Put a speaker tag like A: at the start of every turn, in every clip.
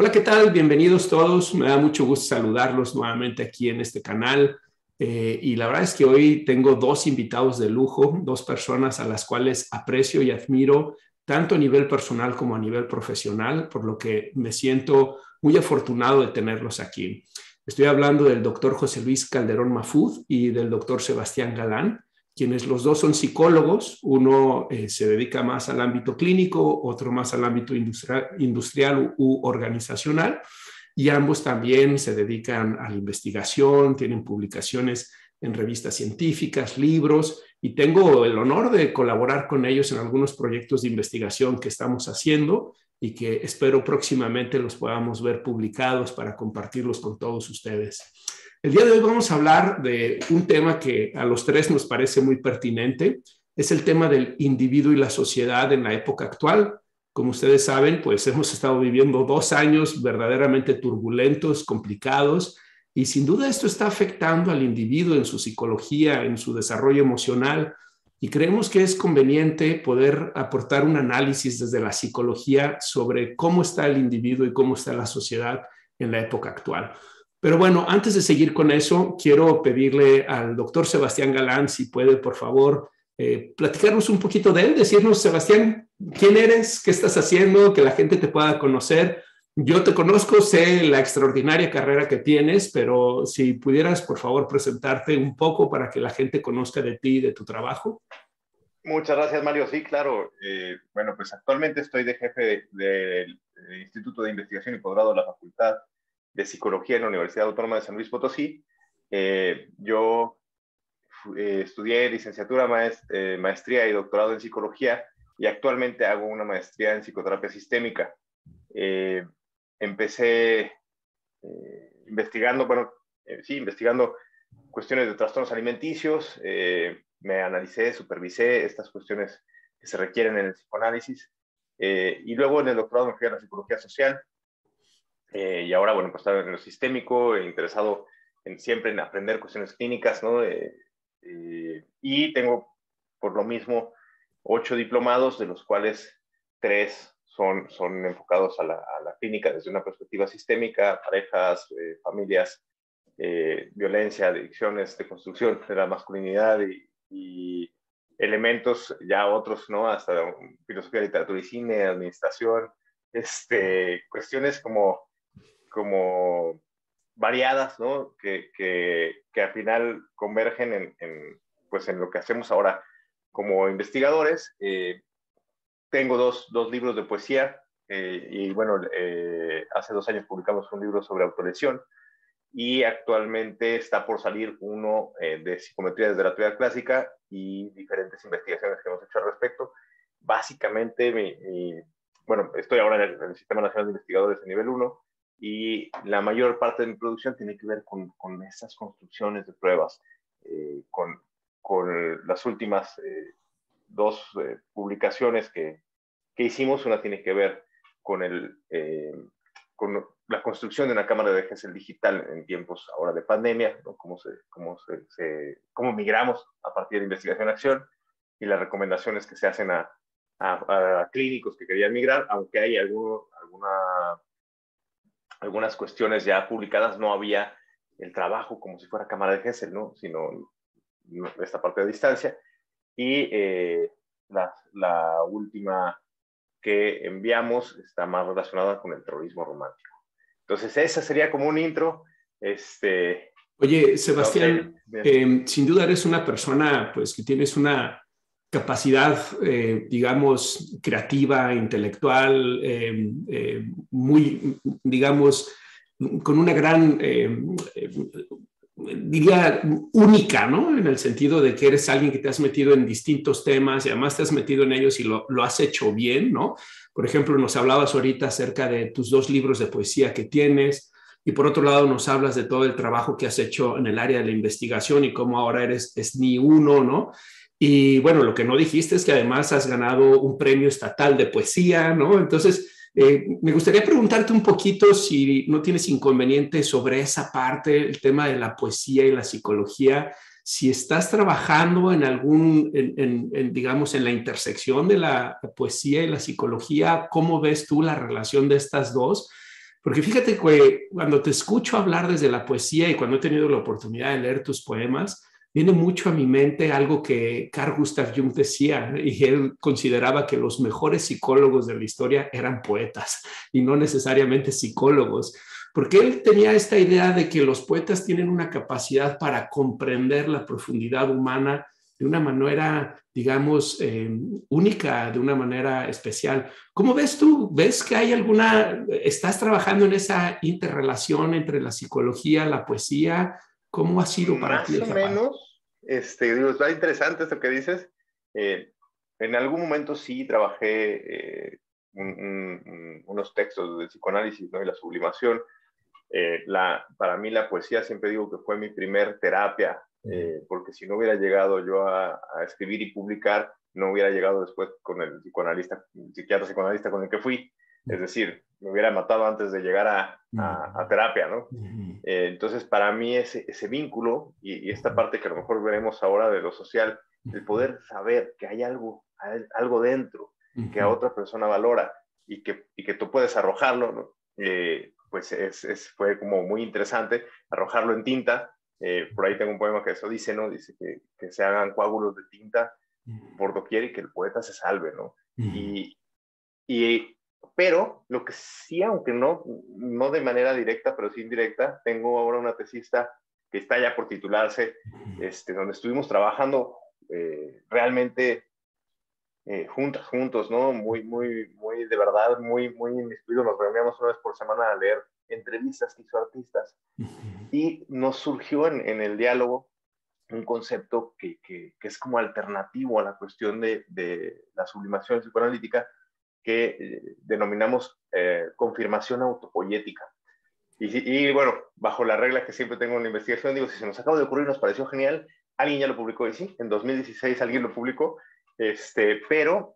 A: Hola, ¿qué tal? Bienvenidos todos. Me da mucho gusto saludarlos nuevamente aquí en este canal. Y la verdad es que hoy tengo dos invitados de lujo, dos personas a las cuales aprecio y admiro, tanto a nivel personal como a nivel profesional, por lo que me siento muy afortunado de tenerlos aquí. Estoy hablando del doctor José Luis Calderón Mahfoud y del doctor Sebastián Galán, quienes los dos son psicólogos. Uno se dedica más al ámbito clínico, otro más al ámbito industrial u organizacional, y ambos también se dedican a la investigación, tienen publicaciones en revistas científicas, libros, y tengo el honor de colaborar con ellos en algunos proyectos de investigación que estamos haciendo y que espero próximamente los podamos ver publicados para compartirlos con todos ustedes. El día de hoy vamos a hablar de un tema que a los tres nos parece muy pertinente. Es el tema del individuo y la sociedad en la época actual. Como ustedes saben, pues hemos estado viviendo 2 años verdaderamente turbulentos, complicados, y sin duda esto está afectando al individuo en su psicología, en su desarrollo emocional, y creemos que es conveniente poder aportar un análisis desde la psicología sobre cómo está el individuo y cómo está la sociedad en la época actual. Pero bueno, antes de seguir con eso, quiero pedirle al doctor Sebastián Galán, si puede, por favor, platicarnos un poquito de él, decirnos, Sebastián, quién eres, qué estás haciendo, que la gente te pueda conocer. Yo te conozco, sé la extraordinaria carrera que tienes, pero si pudieras, por favor, presentarte un poco para que la gente conozca de ti y de tu trabajo.
B: Muchas gracias, Mario. Sí, claro. Bueno, pues actualmente estoy de jefe del Instituto de Investigación y Posgrado de la Facultad de Psicología en la Universidad Autónoma de San Luis Potosí. Yo estudié licenciatura, maestría y doctorado en psicología, y actualmente hago una maestría en psicoterapia sistémica. Empecé investigando, investigando cuestiones de trastornos alimenticios. Me analicé, supervisé estas cuestiones que se requieren en el psicoanálisis, y luego en el doctorado me fui a la psicología social. Y ahora, bueno, pues estaba en lo sistémico, interesado siempre en aprender cuestiones clínicas, ¿no? Y tengo, por lo mismo, 8 diplomados, de los cuales 3 son enfocados a la clínica desde una perspectiva sistémica: parejas, familias, violencia, adicciones, deconstrucción de la masculinidad y elementos ya otros, ¿no? Hasta filosofía, literatura y cine, administración, cuestiones como variadas, ¿no? Que al final convergen pues en lo que hacemos ahora como investigadores. Tengo dos libros de poesía, y bueno, hace 2 años publicamos un libro sobre autolesión, y actualmente está por salir uno de psicometría desde la teoría clásica y diferentes investigaciones que hemos hecho al respecto. Básicamente, bueno, estoy ahora en el Sistema Nacional de Investigadores de nivel 1, y la mayor parte de mi producción tiene que ver con esas construcciones de pruebas, con las últimas 2 publicaciones que hicimos. Una tiene que ver con la construcción de una cámara de Gesell digital en tiempos ahora de pandemia, ¿no? Cómo migramos a partir de investigación a acción, y las recomendaciones que se hacen a clínicos que querían migrar, aunque hay algunas cuestiones ya publicadas. No había el trabajo como si fuera cámara de Gesell, ¿no? Sino esta parte de distancia. Y la última que enviamos está más relacionada con el terrorismo romántico. Entonces, esa sería como un intro.
A: Oye, Sebastián, sin duda eres una persona, pues, que tienes una capacidad, digamos, creativa, intelectual, muy, digamos, con una gran, diría, única, ¿no? En el sentido de que eres alguien que te has metido en distintos temas y además te has metido en ellos y lo has hecho bien, ¿no? Por ejemplo, nos hablabas ahorita acerca de tus 2 libros de poesía que tienes, y por otro lado nos hablas de todo el trabajo que has hecho en el área de la investigación y cómo ahora eres SNI 1, ¿no? Y bueno, lo que no dijiste es que además has ganado un premio estatal de poesía, ¿no? Entonces, me gustaría preguntarte un poquito si no tienes inconveniente sobre esa parte, el tema de la poesía y la psicología, si estás trabajando digamos, en la intersección de la poesía y la psicología. ¿Cómo ves tú la relación de estas dos? Porque fíjate que cuando te escucho hablar desde la poesía y cuando he tenido la oportunidad de leer tus poemas, viene mucho a mi mente algo que Carl Gustav Jung decía, y él consideraba que los mejores psicólogos de la historia eran poetas y no necesariamente psicólogos, porque él tenía esta idea de que los poetas tienen una capacidad para comprender la profundidad humana de una manera, digamos, única, de una manera especial. ¿Cómo ves tú? ¿Ves que hay estás trabajando en esa interrelación entre la psicología, la poesía? ¿Cómo ha sido para ti
B: Más o
A: esa parte?
B: menos, digo, está interesante esto que dices. En algún momento sí trabajé unos textos del psicoanálisis, ¿no? Y la sublimación. Para mí la poesía siempre digo que fue mi primer terapia, porque si no hubiera llegado yo a escribir y publicar, no hubiera llegado después con el psiquiatra psicoanalista con el que fui. Es decir, me hubiera matado antes de llegar a terapia, ¿no? Entonces, para mí ese vínculo y esta parte que a lo mejor veremos ahora de lo social, el poder saber que hay algo dentro que a otra persona valora y que tú puedes arrojarlo, ¿no? Pues fue como muy interesante arrojarlo en tinta. Por ahí tengo un poema que eso dice, ¿no? Dice que se hagan coágulos de tinta por doquier y que el poeta se salve, ¿no? Pero lo que sí, aunque no de manera directa, pero sí indirecta, tengo ahora una tesista que está ya por titularse, donde estuvimos trabajando realmente juntos, ¿no? Muy, muy, muy, de verdad, muy, muy inmiscuidos. Nos reuníamos una vez por semana a leer entrevistas que hizo artistas y nos surgió en el diálogo un concepto que es como alternativo a la cuestión de la sublimación psicoanalítica que denominamos confirmación autopoyética. Y bueno, bajo la regla que siempre tengo en la investigación, digo, si se nos acaba de ocurrir, nos pareció genial, alguien ya lo publicó, y sí, en 2016 alguien lo publicó, pero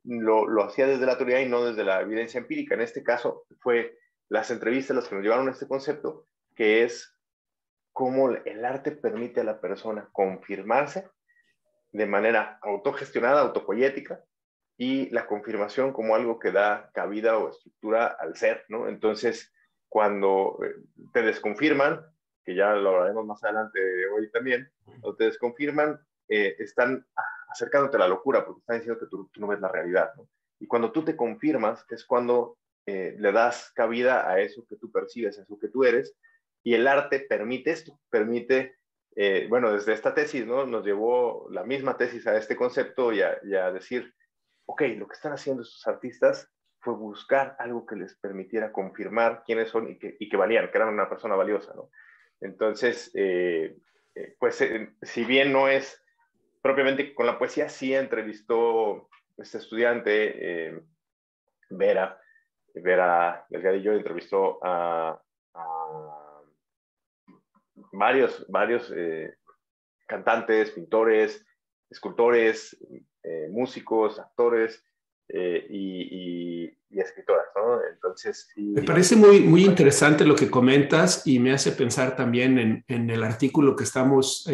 B: lo hacía desde la teoría y no desde la evidencia empírica. En este caso, fue las entrevistas las que nos llevaron a este concepto, que es cómo el arte permite a la persona confirmarse de manera autogestionada, autopoyética, y la confirmación como algo que da cabida o estructura al ser, ¿no? Entonces, cuando te desconfirman, que ya lo hablaremos más adelante hoy también, o te desconfirman, están acercándote a la locura, porque están diciendo que tú no ves la realidad, ¿no? Y cuando tú te confirmas, es cuando le das cabida a eso que tú percibes, a eso que tú eres, y el arte permite esto, permite, bueno, desde esta tesis, ¿no? Nos llevó la misma tesis a este concepto y a decir, ok, lo que están haciendo estos artistas fue buscar algo que les permitiera confirmar quiénes son y que valían, que eran una persona valiosa, ¿no? Entonces, pues, si bien no es propiamente con la poesía, sí entrevistó este estudiante, Vera Delgadillo, entrevistó a varios cantantes, pintores, escultores, músicos, actores y escritoras, ¿no? Entonces, sí.
A: Me parece muy, muy interesante lo que comentas y me hace pensar también en el artículo que estamos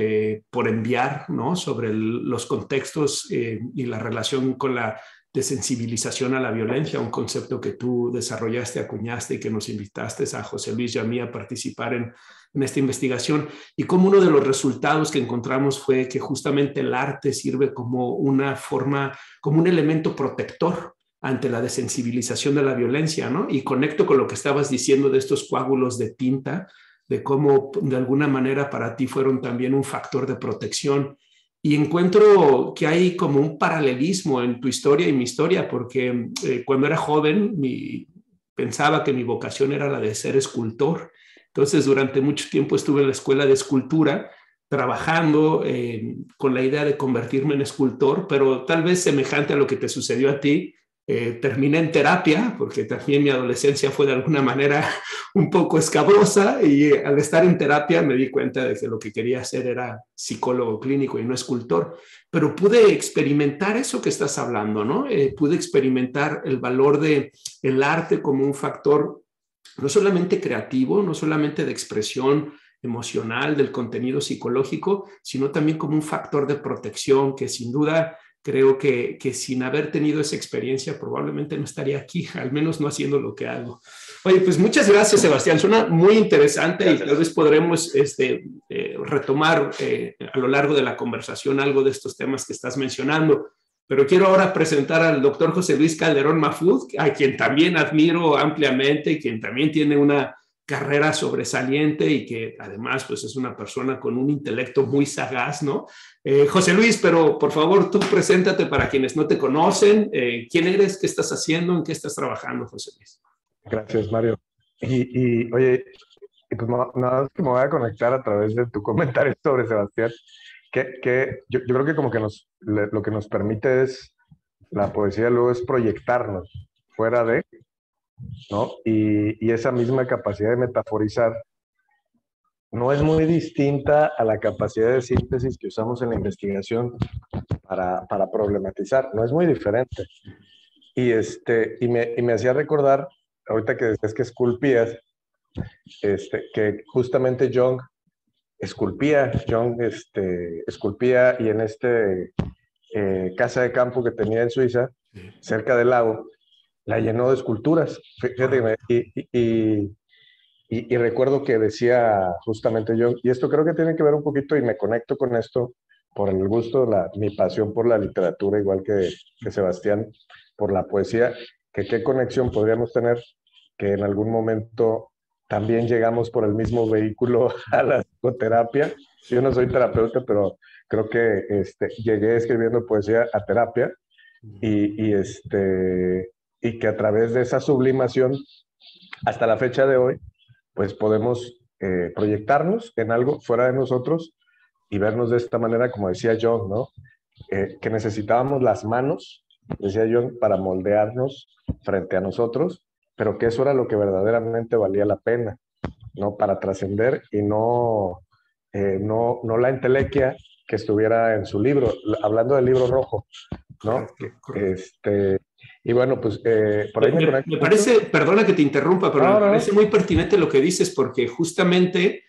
A: por enviar, ¿no? Sobre los contextos y la relación con la desensibilización a la violencia, un concepto que tú desarrollaste, acuñaste y que nos invitaste a José Luis y a mí a participar en esta investigación, y como uno de los resultados que encontramos fue que justamente el arte sirve como una forma, como un elemento protector ante la desensibilización de la violencia, ¿no? Y conecto con lo que estabas diciendo de estos coágulos de tinta, de cómo de alguna manera para ti fueron también un factor de protección. Y encuentro que hay como un paralelismo en tu historia y mi historia, porque cuando era joven pensaba que mi vocación era la de ser escultor. Entonces, durante mucho tiempo estuve en la escuela de escultura, trabajando con la idea de convertirme en escultor, pero tal vez semejante a lo que te sucedió a ti, terminé en terapia, porque también mi adolescencia fue de alguna manera un poco escabrosa, y al estar en terapia me di cuenta de que lo que quería hacer era psicólogo clínico y no escultor, pero pude experimentar eso que estás hablando, ¿no? Pude experimentar el valor del arte como un factor no solamente creativo, no solamente de expresión emocional del contenido psicológico, sino también como un factor de protección que sin duda creo que sin haber tenido esa experiencia probablemente no estaría aquí, al menos no haciendo lo que hago. Oye, pues muchas gracias, Sebastián. Suena muy interesante. Gracias. Y tal vez podremos retomar a lo largo de la conversación algo de estos temas que estás mencionando. Pero quiero ahora presentar al doctor José Luis Calderón Mahfoud, a quien también admiro ampliamente y quien también tiene una carrera sobresaliente y que además pues es una persona con un intelecto muy sagaz, ¿no? José Luis, pero por favor tú preséntate para quienes no te conocen. ¿Quién eres? ¿Qué estás haciendo? ¿En qué estás trabajando, José Luis?
C: Gracias, Mario. Oye, pues nada más que me voy a conectar a través de tu comentario sobre Sebastián, que yo creo que como que lo que nos permite es, la poesía luego es proyectarnos fuera de, ¿no? Y esa misma capacidad de metaforizar no es muy distinta a la capacidad de síntesis que usamos en la investigación para problematizar, no es muy diferente. Y me hacía recordar, ahorita que decías que esculpías, que justamente Jung esculpía y en casa de campo que tenía en Suiza, cerca del lago, la llenó de esculturas. Fíjate, y recuerdo que decía justamente Jung, y esto creo que tiene que ver un poquito, y me conecto con esto por el gusto, mi pasión por la literatura, igual que Sebastián, por la poesía, que qué conexión podríamos tener, que en algún momento también llegamos por el mismo vehículo a la psicoterapia. Yo no soy terapeuta, pero creo que llegué escribiendo poesía a terapia y que a través de esa sublimación, hasta la fecha de hoy, pues podemos proyectarnos en algo fuera de nosotros y vernos de esta manera, como decía John, ¿no? Que necesitábamos las manos, decía John, para moldearnos frente a nosotros, pero que eso era lo que verdaderamente valía la pena, ¿no? Para trascender y no la entelequia que estuviera en su libro, hablando del libro rojo, ¿no?
A: Correcto.
C: Y bueno, pues por ahí
A: me parece, perdona que te interrumpa, pero me parece muy pertinente lo que dices, porque justamente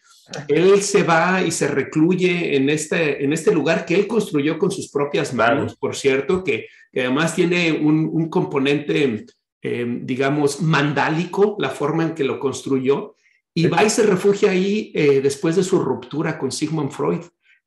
A: él se va y se recluye en este lugar que él construyó con sus propias manos, por cierto, que además tiene un componente, digamos, mandálico, la forma en que lo construyó, y va y se refugia ahí después de su ruptura con Sigmund Freud,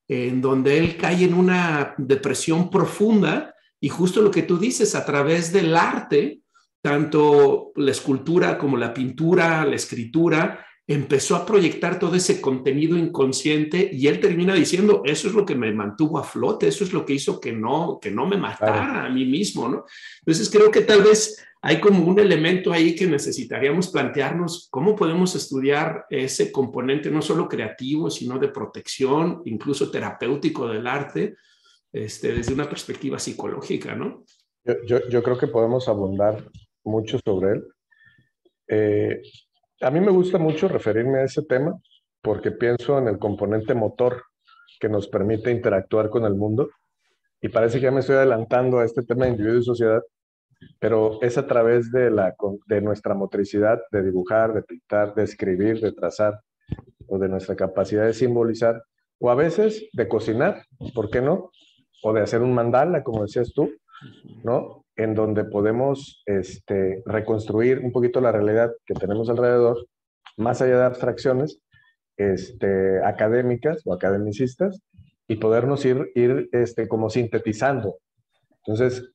A: en donde él cae en una depresión profunda, y justo lo que tú dices, a través del arte, tanto la escultura como la pintura, la escritura, empezó a proyectar todo ese contenido inconsciente y él termina diciendo, eso es lo que me mantuvo a flote, eso es lo que hizo que no me matara a mí mismo, ¿no? Entonces creo que tal vez hay como un elemento ahí que necesitaríamos plantearnos cómo podemos estudiar ese componente no solo creativo, sino de protección, incluso terapéutico del arte, desde una perspectiva psicológica, ¿no?
C: Yo creo que podemos abundar mucho sobre él. A mí me gusta mucho referirme a ese tema porque pienso en el componente motor que nos permite interactuar con el mundo, y parece que ya me estoy adelantando a este tema de individuo y sociedad, pero es a través de nuestra motricidad de dibujar, de pintar, de escribir, de trazar, o de nuestra capacidad de simbolizar, o a veces de cocinar, ¿por qué no? O de hacer un mandala, como decías tú, ¿no? En donde podemos reconstruir un poquito la realidad que tenemos alrededor, más allá de abstracciones académicas o academicistas, y podernos ir como sintetizando. Entonces,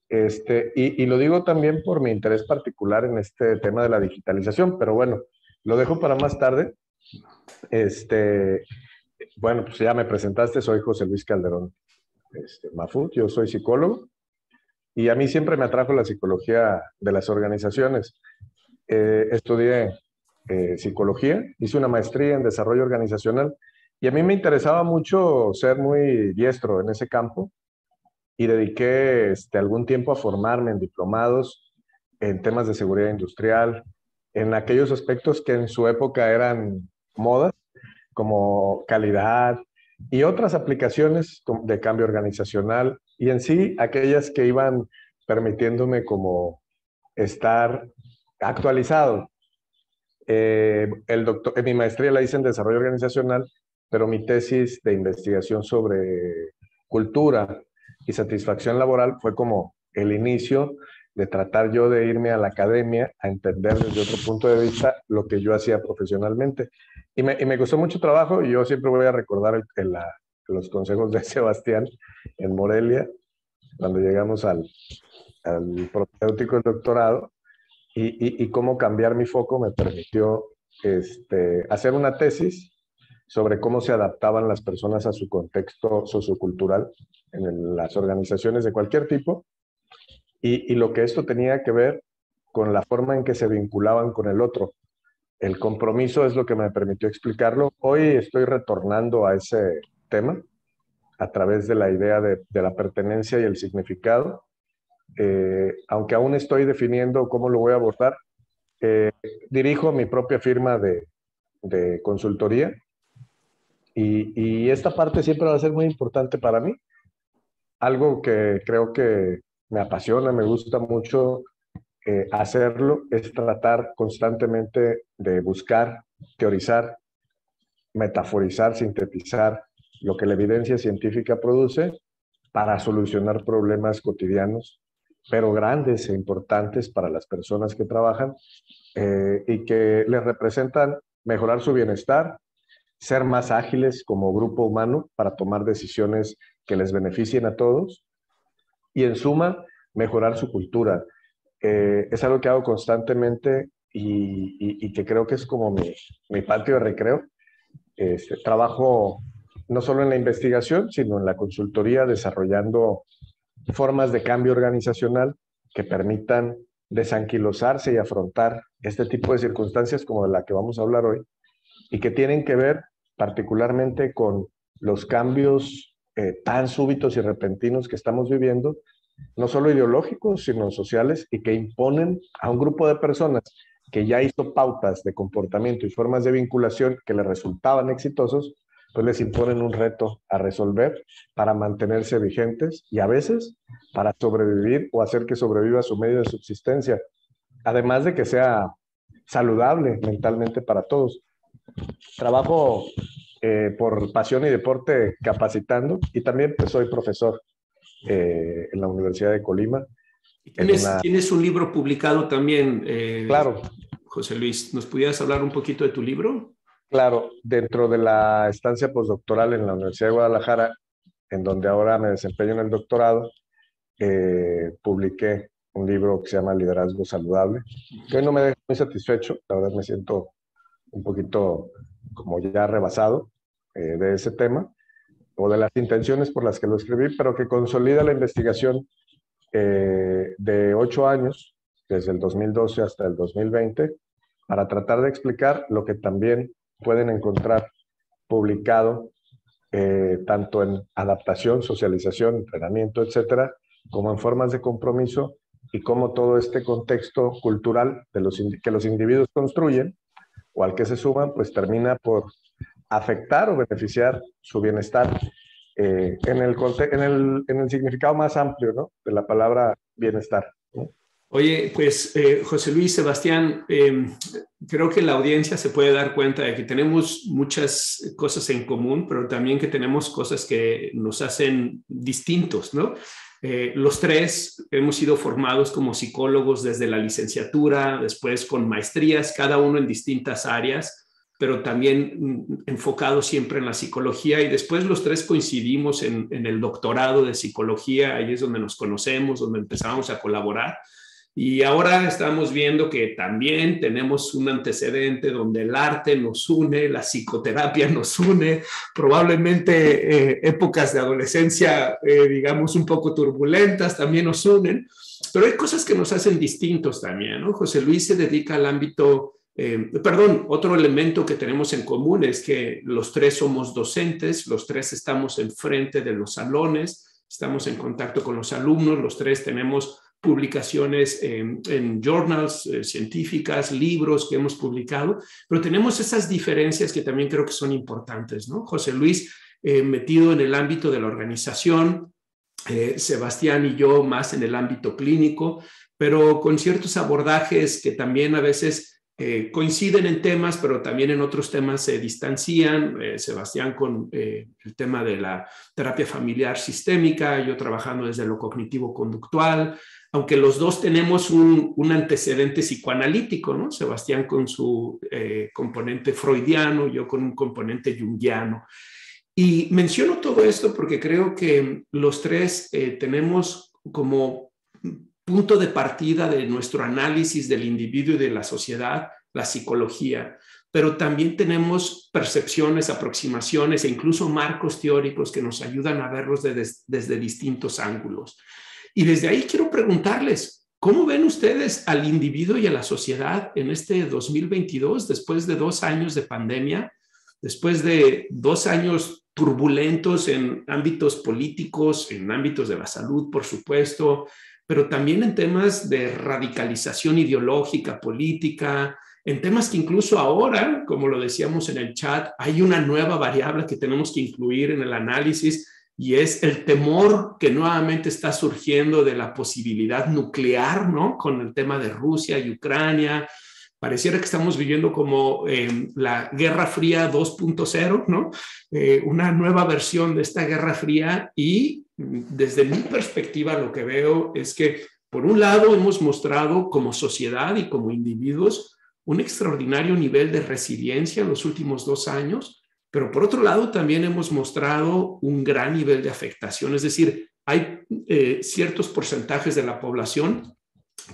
C: y lo digo también por mi interés particular en este tema de la digitalización, pero bueno, lo dejo para más tarde. Bueno, pues ya me presentaste, soy José Luis Calderón Mahfoud, yo soy psicólogo, y a mí siempre me atrajo la psicología de las organizaciones. Estudié psicología, hice una maestría en desarrollo organizacional, y a mí me interesaba mucho ser muy diestro en ese campo, y dediqué algún tiempo a formarme en diplomados en temas de seguridad industrial, en aquellos aspectos que en su época eran modas, como calidad y otras aplicaciones de cambio organizacional, y en sí aquellas que iban permitiéndome como estar actualizado. Mi maestría la hice en desarrollo organizacional, pero mi tesis de investigación sobre cultura y satisfacción laboral fue como el inicio de tratar yo de irme a la academia a entender desde otro punto de vista lo que yo hacía profesionalmente. Y me costó mucho trabajo, y yo siempre voy a recordar los consejos de Sebastián en Morelia, cuando llegamos al propedéutico del doctorado, y cómo cambiar mi foco me permitió hacer una tesis sobre cómo se adaptaban las personas a su contexto sociocultural en las organizaciones de cualquier tipo, y lo que esto tenía que ver con la forma en que se vinculaban con el otro. El compromiso es lo que me permitió explicarlo. Hoy estoy retornando a ese tema a través de la idea de la pertenencia y el significado. Aunque aún estoy definiendo cómo lo voy a abordar, dirijo mi propia firma de consultoría, y esta parte siempre va a ser muy importante para mí. Algo que creo que me apasiona, me gusta mucho hacerlo, es tratar constantemente de buscar, teorizar, metaforizar, sintetizar lo que la evidencia científica produce para solucionar problemas cotidianos, pero grandes e importantes para las personas que trabajan, y que les representan mejorar su bienestar, ser más ágiles como grupo humano para tomar decisiones que les beneficien a todos, y en suma, mejorar su cultura. Es algo que hago constantemente, y que creo que es como mi patio de recreo. Trabajo no solo en la investigación, sino en la consultoría, desarrollando formas de cambio organizacional que permitan desanquilosarse y afrontar este tipo de circunstancias como de la que vamos a hablar hoy, y que tienen que ver particularmente con los cambios tan súbitos y repentinos que estamos viviendo, no solo ideológicos, sino sociales, y que imponen a un grupo de personas que ya hizo pautas de comportamiento y formas de vinculación que le resultaban exitosos, pues les imponen un reto a resolver para mantenerse vigentes, y a veces para sobrevivir o hacer que sobreviva su medio de subsistencia, además de que sea saludable mentalmente para todos. Trabajo por pasión y deporte capacitando, y también pues, soy profesor en la Universidad de Colima.
A: ¿Tienes un libro publicado también,
C: Claro.
A: José Luis? ¿Nos pudieras hablar un poquito de tu libro?
C: Claro, dentro de la estancia postdoctoral en la Universidad de Guadalajara, en donde ahora me desempeño en el doctorado, publiqué un libro que se llama Liderazgo Saludable, que hoy no me deja muy satisfecho. La verdad me siento un poquito como ya rebasado de ese tema, o de las intenciones por las que lo escribí, pero que consolida la investigación de 8 años, desde el 2012 hasta el 2020, para tratar de explicar lo que también pueden encontrar publicado tanto en adaptación, socialización, entrenamiento, etcétera, como en formas de compromiso, y cómo todo este contexto cultural que los individuos construyen o al que se suman, pues termina por afectar o beneficiar su bienestar en el significado más amplio, ¿no?, de la palabra bienestar, ¿no?
A: Oye, pues José Luis, Sebastián, creo que la audiencia se puede dar cuenta de que tenemos muchas cosas en común, pero también que tenemos cosas que nos hacen distintos, ¿no? Los tres hemos sido formados como psicólogos desde la licenciatura, después con maestrías, cada uno en distintas áreas, pero también enfocados siempre en la psicología, y después los tres coincidimos en el doctorado de psicología. Ahí es donde nos conocemos, donde empezamos a colaborar. Y ahora estamos viendo que también tenemos un antecedente donde el arte nos une, la psicoterapia nos une, probablemente épocas de adolescencia, digamos, un poco turbulentas también nos unen, pero hay cosas que nos hacen distintos también, ¿no? José Luis se dedica al ámbito, otro elemento que tenemos en común es que los tres somos docentes, los tres estamos enfrente de los salones, estamos en contacto con los alumnos, los tres tenemos publicaciones en journals científicas, libros que hemos publicado, pero tenemos esas diferencias que también creo que son importantes, ¿no? José Luis, metido en el ámbito de la organización, Sebastián y yo más en el ámbito clínico, pero con ciertos abordajes que también a veces coinciden en temas, pero también en otros temas se distancian. Sebastián con el tema de la terapia familiar sistémica, yo trabajando desde lo cognitivo-conductual, aunque los dos tenemos un antecedente psicoanalítico, ¿no? Sebastián con su componente freudiano, yo con un componente junguiano. Y menciono todo esto porque creo que los tres tenemos como punto de partida de nuestro análisis del individuo y de la sociedad, la psicología, pero también tenemos percepciones, aproximaciones e incluso marcos teóricos que nos ayudan a verlos desde distintos ángulos. Y desde ahí quiero preguntarles, ¿cómo ven ustedes al individuo y a la sociedad en este 2022, después de 2 años de pandemia, después de 2 años turbulentos en ámbitos políticos, en ámbitos de la salud, por supuesto, pero también en temas de radicalización ideológica, política, en temas que incluso ahora, como lo decíamos en el chat, hay una nueva variable que tenemos que incluir en el análisis y es el temor que nuevamente está surgiendo de la posibilidad nuclear, ¿no? Con el tema de Rusia y Ucrania. Pareciera que estamos viviendo como la Guerra Fría 2.0, ¿no? Una nueva versión de esta Guerra Fría y desde mi perspectiva lo que veo es que por un lado hemos mostrado como sociedad y como individuos un extraordinario nivel de resiliencia en los últimos 2 años, pero por otro lado también hemos mostrado un gran nivel de afectación, es decir, hay ciertos porcentajes de la población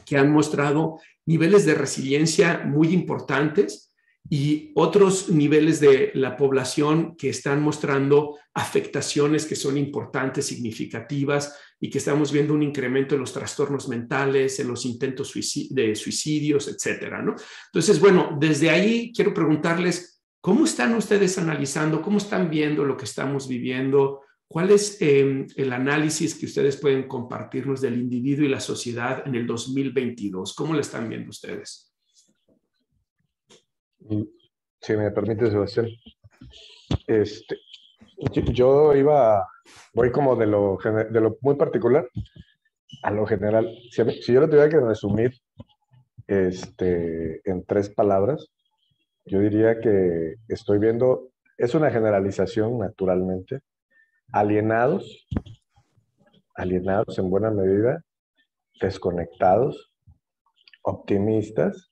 A: que han mostrado niveles de resiliencia muy importantes y otros niveles de la población que están mostrando afectaciones que son importantes, significativas y que estamos viendo un incremento en los trastornos mentales, en los intentos de suicidios, etcétera, ¿no? Entonces, bueno, desde ahí quiero preguntarles, ¿cómo están ustedes analizando, cómo están viendo lo que estamos viviendo? ¿Cuál es el análisis que ustedes pueden compartirnos del individuo y la sociedad en el 2022? ¿Cómo lo están viendo ustedes?
C: Si me permite, Sebastián. Voy como de lo muy particular a lo general. Si yo lo tuviera que resumir en 3 palabras, yo diría que estoy viendo, es una generalización naturalmente, alienados en buena medida, desconectados, optimistas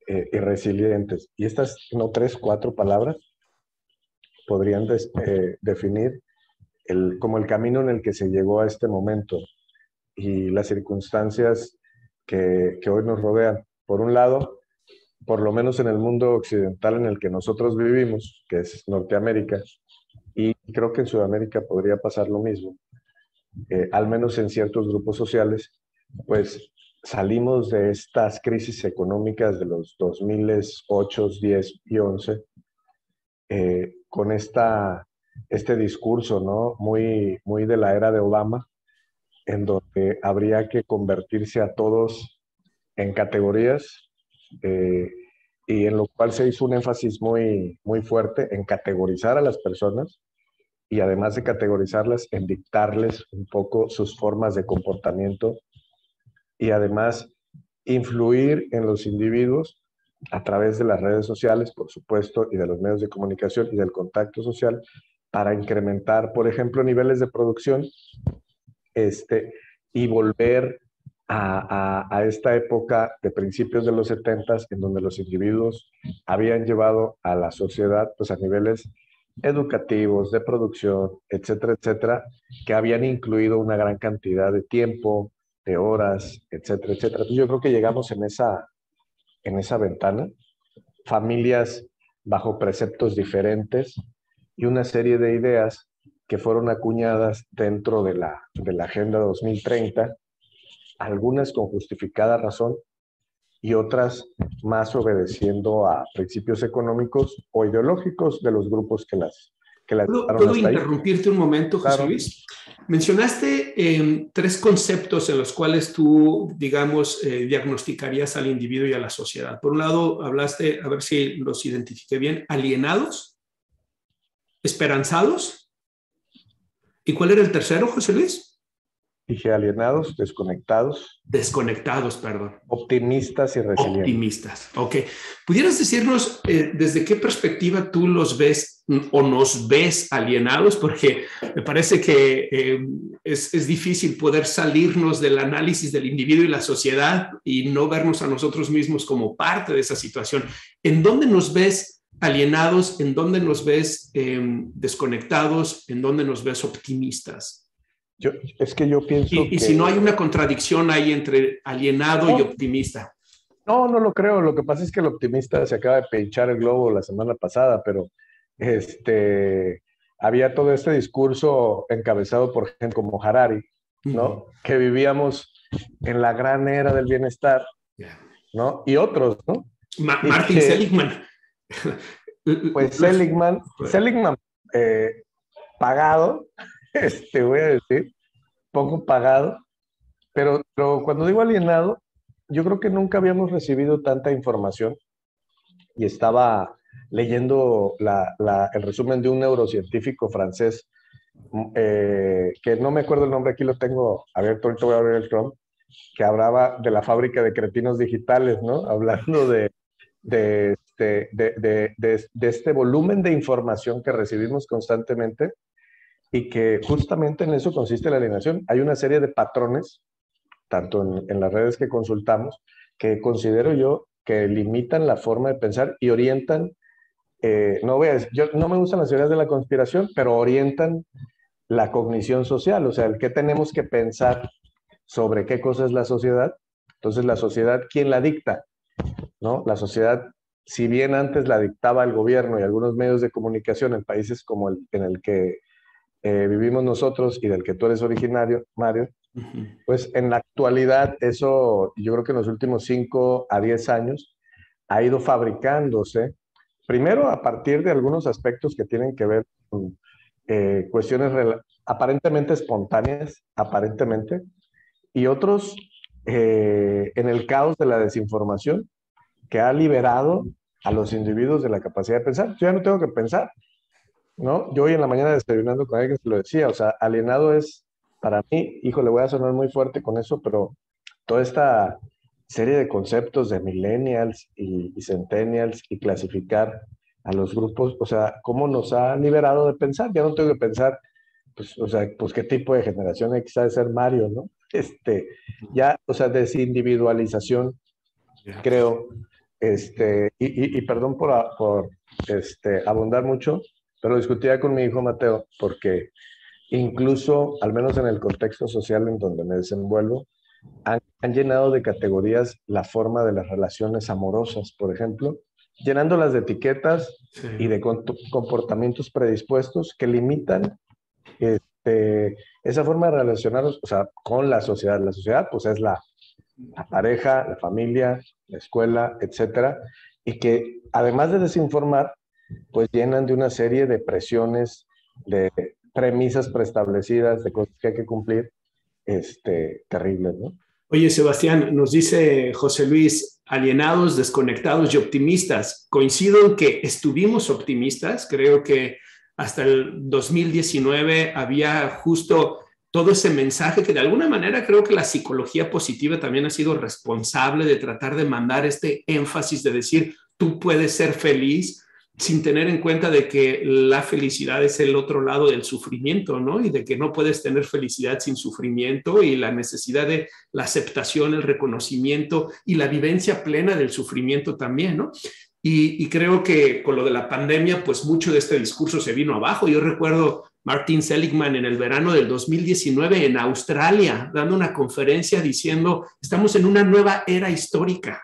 C: y resilientes. Y estas, no 3, 4 palabras, podrían definir como el camino en el que se llegó a este momento y las circunstancias que hoy nos rodean. Por un lado, por lo menos en el mundo occidental en el que nosotros vivimos, que es Norteamérica, y creo que en Sudamérica podría pasar lo mismo, al menos en ciertos grupos sociales, pues salimos de estas crisis económicas de los 2008, 10 y 11 con este discurso, ¿no? Muy, muy de la era de Obama, en donde habría que convertirse a todos en categorías y en lo cual se hizo un énfasis muy, muy fuerte en categorizar a las personas y además de categorizarlas, en dictarles un poco sus formas de comportamiento y además influir en los individuos a través de las redes sociales, por supuesto, y de los medios de comunicación y del contacto social para incrementar, por ejemplo, niveles de producción y volver a esta época de principios de los 70s en donde los individuos habían llevado a la sociedad pues, a niveles educativos, de producción, etcétera, etcétera, que habían incluido una gran cantidad de tiempo, de horas, etcétera, etcétera. Entonces yo creo que llegamos en esa ventana, familias bajo preceptos diferentes y una serie de ideas que fueron acuñadas dentro de la Agenda 2030, algunas con justificada razón y otras más obedeciendo a principios económicos o ideológicos de los grupos que las
A: ¿Puedo interrumpirte un momento, José
C: Claro.
A: Luis? Mencionaste 3 conceptos en los cuales tú, digamos, diagnosticarías al individuo y a la sociedad. Por un lado, hablaste, a ver si los identifiqué bien, alienados, esperanzados. ¿Y cuál era el tercero, José Luis?
C: Dije alienados, desconectados.
A: Desconectados, perdón.
C: Optimistas y resilientes.
A: Optimistas, ok. ¿Pudieras decirnos desde qué perspectiva tú los ves o nos ves alienados? Porque me parece que es difícil poder salirnos del análisis del individuo y la sociedad y no vernos a nosotros mismos como parte de esa situación. ¿En dónde nos ves alienados? ¿En dónde nos ves desconectados? ¿En dónde nos ves optimistas?
C: Es que yo pienso
A: que... Y si no hay una contradicción ahí entre alienado y optimista.
C: No lo creo. Lo que pasa es que el optimista se acaba de pinchar el globo la semana pasada, pero había todo este discurso encabezado por gente como Harari, ¿no? Que vivíamos en la gran era del bienestar, ¿no? Y otros, ¿no?
A: Martin Seligman.
C: Pues Seligman pagado, voy a decir, poco pagado, pero cuando digo alienado, yo creo que nunca habíamos recibido tanta información y estaba leyendo el resumen de un neurocientífico francés, que no me acuerdo el nombre, aquí lo tengo abierto, ahorita voy a abrir el Chrome, que hablaba de la fábrica de cretinos digitales, ¿no? Hablando de este volumen de información que recibimos constantemente y que justamente en eso consiste la alienación. Hay una serie de patrones, tanto en las redes que consultamos, que considero yo que limitan la forma de pensar y orientan, yo no me gustan las teorías de la conspiración, pero orientan la cognición social, o sea, el qué tenemos que pensar sobre qué cosa es la sociedad. Entonces, la sociedad, ¿quién la dicta? ¿No? La sociedad, si bien antes la dictaba el gobierno y algunos medios de comunicación en países como en el que vivimos nosotros y del que tú eres originario, Mario, pues en la actualidad eso, yo creo que en los últimos 5 a 10 años ha ido fabricándose, primero a partir de algunos aspectos que tienen que ver con cuestiones aparentemente espontáneas, aparentemente, y otros en el caos de la desinformación que ha liberado a los individuos de la capacidad de pensar. Yo ya no tengo que pensar, ¿no? Yo hoy en la mañana desayunando con alguien se lo decía, o sea, alienado es para mí, híjole, voy a sonar muy fuerte con eso, pero toda esta serie de conceptos de millennials y centennials y clasificar a los grupos, o sea, cómo nos ha liberado de pensar. Ya no tengo que pensar, pues, o sea, pues qué tipo de generación X ha de ser Mario, ¿no? Ya, o sea, desindividualización, creo, y perdón por abundar mucho, pero discutía con mi hijo Mateo, porque incluso, al menos en el contexto social en donde me desenvuelvo, han llenado de categorías la forma de las relaciones amorosas, por ejemplo, llenándolas de etiquetas y de comportamientos predispuestos que limitan esa forma de relacionarnos, o sea, con la sociedad. La sociedad, pues, es la pareja, la familia, la escuela, etcétera, y que además de desinformar, pues llenan de una serie de presiones, de premisas preestablecidas, de cosas que hay que cumplir, terribles, ¿no?
A: Oye, Sebastián, nos dice José Luis, alienados, desconectados y optimistas. Coincido en que estuvimos optimistas. Creo que hasta el 2019 había justo todo ese mensaje que de alguna manera creo que la psicología positiva también ha sido responsable de tratar de mandar este énfasis de decir, tú puedes ser feliz, sin tener en cuenta de que la felicidad es el otro lado del sufrimiento, ¿no? Y de que no puedes tener felicidad sin sufrimiento y la necesidad de la aceptación, el reconocimiento y la vivencia plena del sufrimiento también, ¿no? Y creo que con lo de la pandemia, pues mucho de este discurso se vino abajo. Yo recuerdo Martin Seligman en el verano del 2019 en Australia, dando una conferencia diciendo, estamos en una nueva era histórica.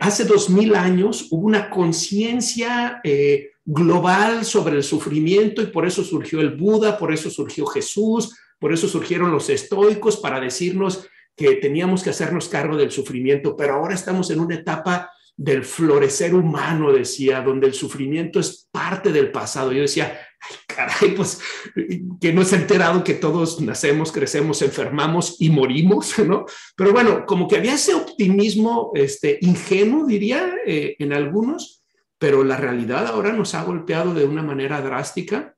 A: Hace 2000 años hubo una conciencia global sobre el sufrimiento y por eso surgió el Buda, por eso surgió Jesús, por eso surgieron los estoicos para decirnos que teníamos que hacernos cargo del sufrimiento, pero ahora estamos en una etapa del florecer humano, decía, donde el sufrimiento es parte del pasado. Yo decía, ay, caray, pues que no se ha enterado que todos nacemos, crecemos, enfermamos y morimos, ¿no? Pero bueno, como que había ese optimismo ingenuo, diría, en algunos, pero la realidad ahora nos ha golpeado de una manera drástica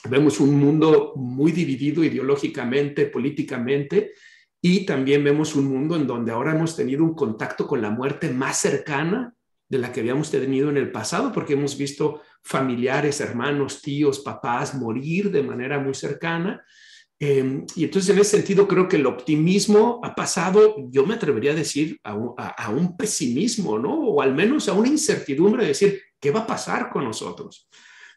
A: Vemos un mundo muy dividido ideológicamente, políticamente, y también vemos un mundo en donde ahora hemos tenido un contacto con la muerte más cercana de la que habíamos tenido en el pasado, porque hemos visto familiares, hermanos, tíos, papás morir de manera muy cercana. Y entonces en ese sentido creo que el optimismo ha pasado, yo me atrevería a decir, a un pesimismo, ¿no? O al menos a una incertidumbre de decir, ¿qué va a pasar con nosotros?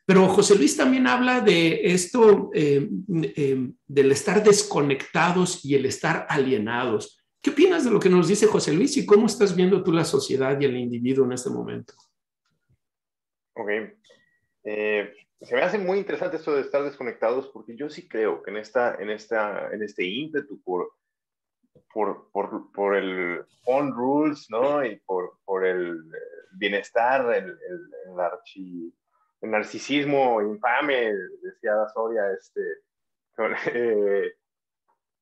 A: Pero José Luis también habla de esto, del estar desconectados y el estar alienados. ¿Qué opinas de lo que nos dice José Luis y cómo estás viendo tú la sociedad y el individuo en este momento?
B: Ok. Se me hace muy interesante esto de estar desconectados, porque yo sí creo que en este ímpetu por el on rules, ¿no? Y por el bienestar, el narcisismo infame, decía Soria,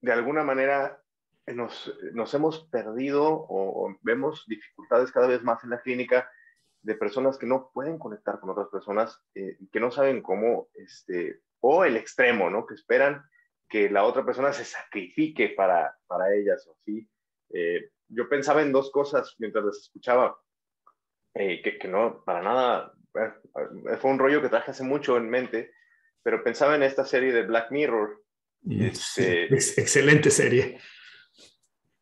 B: de alguna manera nos hemos perdido o vemos dificultades cada vez más en la clínica de personas que no pueden conectar con otras personas, que no saben cómo, o el extremo, ¿no? Que esperan que la otra persona se sacrifique para ellas, ¿o sí? Yo pensaba en dos cosas mientras les escuchaba, que no, para nada, fue un rollo que traje hace mucho en mente, pero pensaba en esta serie de Black Mirror.
A: Sí, excelente serie.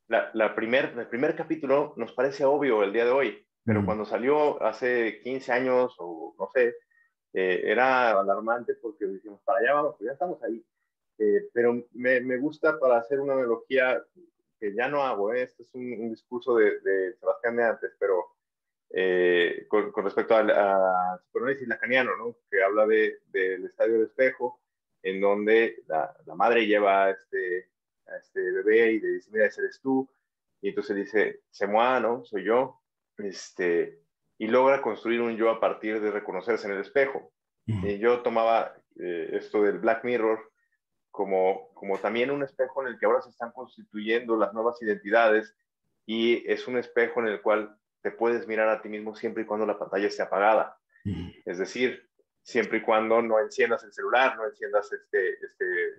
B: El primer capítulo nos parece obvio el día de hoy, pero cuando salió hace 15 años o no sé, era alarmante porque decimos, para allá vamos, pues ya estamos ahí. Pero me gusta para hacer una analogía que ya no hago, este es un discurso de Sebastián de antes, pero con respecto a psicoanálisis lacaniano, ¿no? Que habla del estadio del espejo, en donde la madre lleva a este bebé y le dice, mira, ese eres tú, y entonces dice, c'est moi, ¿no? Soy yo, y logra construir un yo a partir de reconocerse en el espejo. Y yo tomaba esto del Black Mirror como también un espejo en el que ahora se están constituyendo las nuevas identidades, y es un espejo en el cual te puedes mirar a ti mismo siempre y cuando la pantalla esté apagada. Es decir, siempre y cuando no enciendas el celular, no enciendas este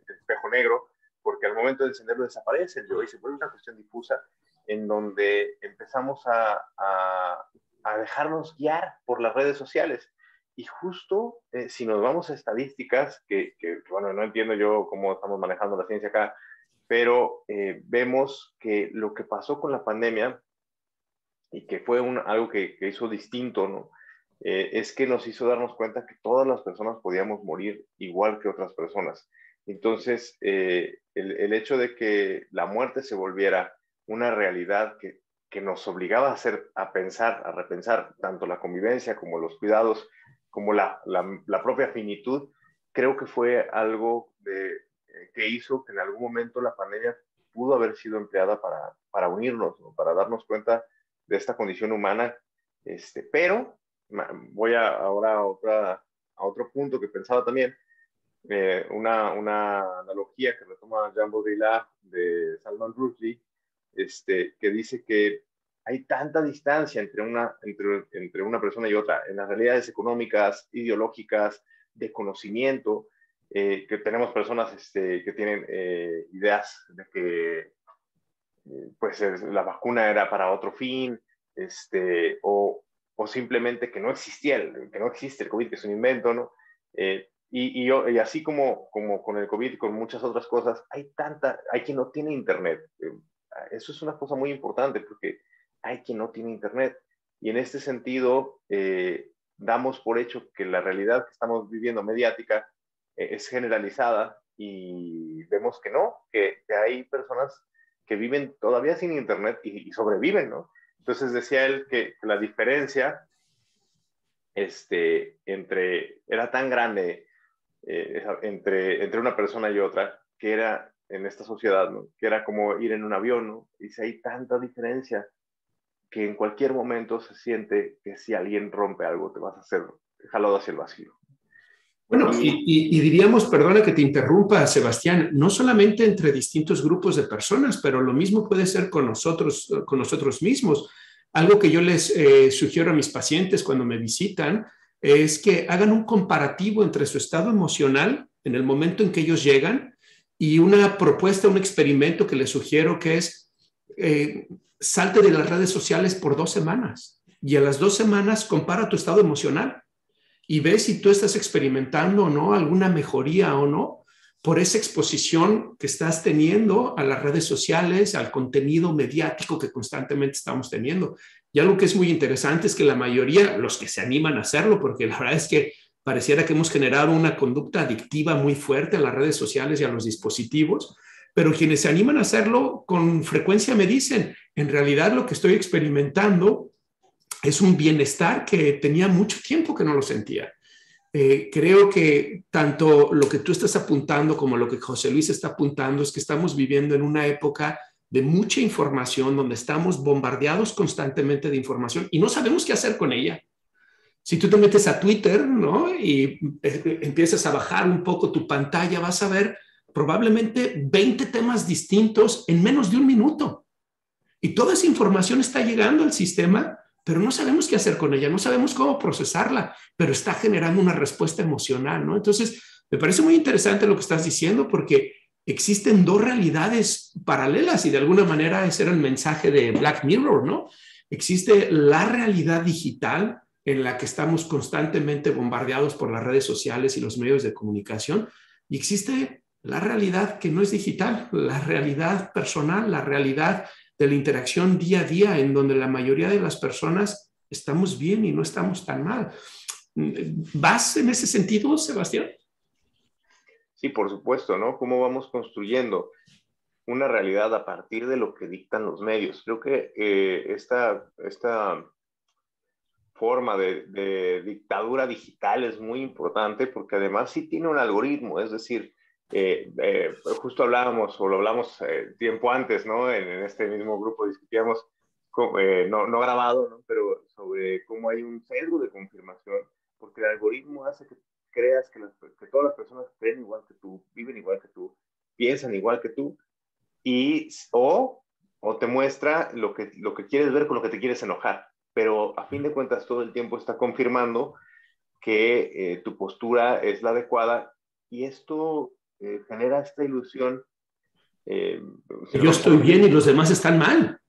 B: espejo negro, porque al momento de encenderlo desaparece el yo y se vuelve una cuestión difusa en donde empezamos a dejarnos guiar por las redes sociales. Y justo si nos vamos a estadísticas, que bueno, no entiendo yo cómo estamos manejando la ciencia acá, pero vemos que lo que pasó con la pandemia y que fue algo que hizo distinto, ¿no? Es que nos hizo darnos cuenta que todas las personas podíamos morir igual que otras personas. Entonces, el hecho de que la muerte se volviera una realidad que nos obligaba a pensar, a repensar tanto la convivencia como los cuidados, como la propia finitud, creo que fue algo que hizo que en algún momento la pandemia pudo haber sido empleada para unirnos, ¿no? Para darnos cuenta de esta condición humana. Pero voy ahora a otro punto que pensaba también, una analogía que retoma Jean Baudrillard de Salman Rushdie, que dice que hay tanta distancia entre una persona y otra en las realidades económicas, ideológicas, de conocimiento, que tenemos personas que tienen ideas de que pues la vacuna era para otro fin, o simplemente que no existe el COVID, que es un invento, ¿no? Y así como con el COVID y con muchas otras cosas, hay quien no tiene internet. Eso es una cosa muy importante, porque hay quien no tiene internet. Y en este sentido, damos por hecho que la realidad que estamos viviendo mediática es generalizada, y vemos que no, que hay personas que viven todavía sin internet y sobreviven, ¿no? Entonces decía él que la diferencia era tan grande entre una persona y otra, que era en esta sociedad, ¿no? Que era como ir en un avión, ¿no? Y si hay tanta diferencia que en cualquier momento se siente que si alguien rompe algo, te vas a ser jalado hacia el vacío.
A: Bueno, y diríamos, perdona que te interrumpa, Sebastián, no solamente entre distintos grupos de personas, pero lo mismo puede ser con nosotros mismos. Algo que yo les sugiero a mis pacientes cuando me visitan es que hagan un comparativo entre su estado emocional en el momento en que ellos llegan y una propuesta, un experimento que les sugiero que es salte de las redes sociales por 2 semanas y a las 2 semanas compara tu estado emocional y ve si tú estás experimentando o no alguna mejoría o no por esa exposición que estás teniendo a las redes sociales, al contenido mediático que constantemente estamos teniendo. Y algo que es muy interesante es que la mayoría, los que se animan a hacerlo, porque la verdad es que pareciera que hemos generado una conducta adictiva muy fuerte a las redes sociales y a los dispositivos, pero quienes se animan a hacerlo con frecuencia me dicen, en realidad lo que estoy experimentando es un bienestar que tenía mucho tiempo que no lo sentía. Creo que tanto lo que tú estás apuntando como lo que José Luis está apuntando es que estamos viviendo en una época de mucha información, donde estamos bombardeados constantemente de información y no sabemos qué hacer con ella. Si tú te metes a Twitter, ¿no? Y empiezas a bajar un poco tu pantalla, vas a ver probablemente 20 temas distintos en menos de un minuto. Y toda esa información está llegando al sistema, pero no sabemos qué hacer con ella, no sabemos cómo procesarla, pero está generando una respuesta emocional, ¿no? Entonces, me parece muy interesante lo que estás diciendo porque existen 2 realidades paralelas y de alguna manera ese era el mensaje de Black Mirror, ¿no? Existe la realidad digital en la que estamos constantemente bombardeados por las redes sociales y los medios de comunicación y existe la realidad que no es digital, la realidad personal, la realidad de la interacción día a día, en donde la mayoría de las personas estamos bien y no estamos tan mal. ¿Vas en ese sentido, Sebastián?
B: Sí, por supuesto, ¿no? ¿Cómo vamos construyendo una realidad a partir de lo que dictan los medios? Creo que esta forma de dictadura digital es muy importante porque además sí tiene un algoritmo, es decir, justo hablábamos, o lo hablamos tiempo antes, ¿no? En este mismo grupo discutíamos, no grabado, ¿no? Pero sobre cómo hay un sesgo de confirmación, porque el algoritmo hace que creas que todas las personas creen igual que tú, viven igual que tú, piensan igual que tú, o te muestra lo que quieres ver con lo que te quieres enojar. Pero a fin de cuentas todo el tiempo está confirmando que tu postura es la adecuada y esto genera esta ilusión.
A: Yo estoy bien y los demás están mal.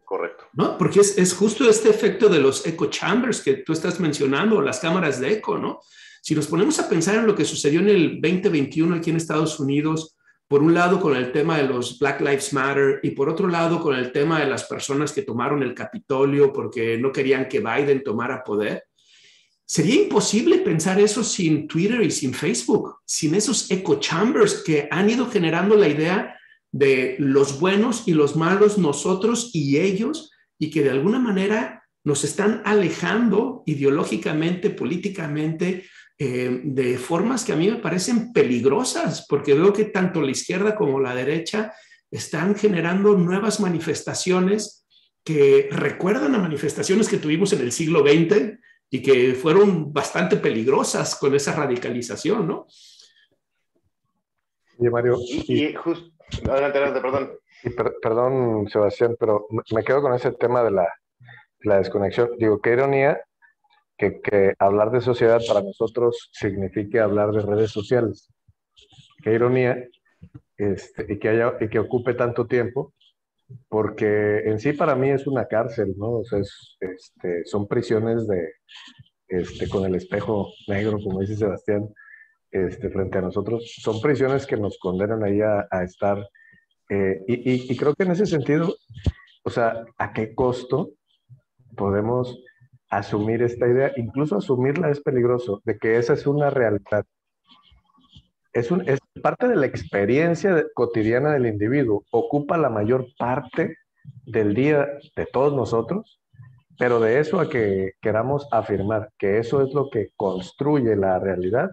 B: Correcto.
A: ¿No? Porque es justo este efecto de los echo chambers que tú estás mencionando, las cámaras de eco, ¿no? Si nos ponemos a pensar en lo que sucedió en el 2021 aquí en Estados Unidos, por un lado con el tema de los Black Lives Matter y por otro lado con el tema de las personas que tomaron el Capitolio porque no querían que Biden tomara poder, sería imposible pensar eso sin Twitter y sin Facebook, sin esos echo chambers que han ido generando la idea de los buenos y los malos, nosotros y ellos, y que de alguna manera nos están alejando ideológicamente, políticamente, de formas que a mí me parecen peligrosas, porque veo que tanto la izquierda como la derecha están generando nuevas manifestaciones que recuerdan a manifestaciones que tuvimos en el siglo XX y que fueron bastante peligrosas con esa radicalización, ¿no?
C: Oye, Mario,
B: adelante, perdón.
C: Perdón, Sebastián, pero me quedo con ese tema de la desconexión. Digo, qué ironía que hablar de sociedad para nosotros signifique hablar de redes sociales. Qué ironía y que ocupe tanto tiempo, porque en sí para mí es una cárcel, ¿no? O sea, son prisiones con el espejo negro, como dice Sebastián, frente a nosotros. Son prisiones que nos condenan ahí a estar. Y creo que en ese sentido, o sea, ¿a qué costo podemos asumir esta idea? Incluso asumirla es peligroso, de que esa es una realidad. Es parte de la experiencia cotidiana del individuo, ocupa la mayor parte del día de todos nosotros, pero de eso a que queramos afirmar que eso es lo que construye la realidad,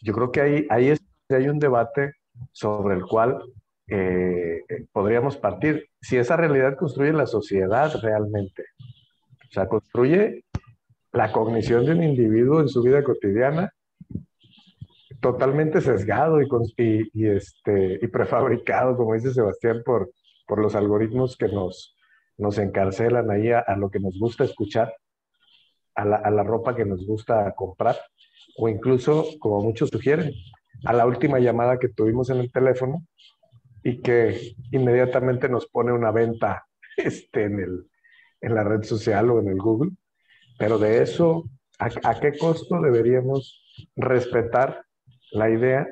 C: yo creo que ahí hay un debate sobre el cual podríamos partir. Si esa realidad construye la sociedad realmente, o sea, construye la cognición de un individuo en su vida cotidiana, totalmente sesgado y prefabricado, como dice Sebastián, por los algoritmos que nos encarcelan ahí a lo que nos gusta escuchar. a la ropa que nos gusta comprar, o incluso, como muchos sugieren, a la última llamada que tuvimos en el teléfono y que inmediatamente nos pone una venta en la red social o en el Google. Pero de eso, ¿a qué costo deberíamos respetar la idea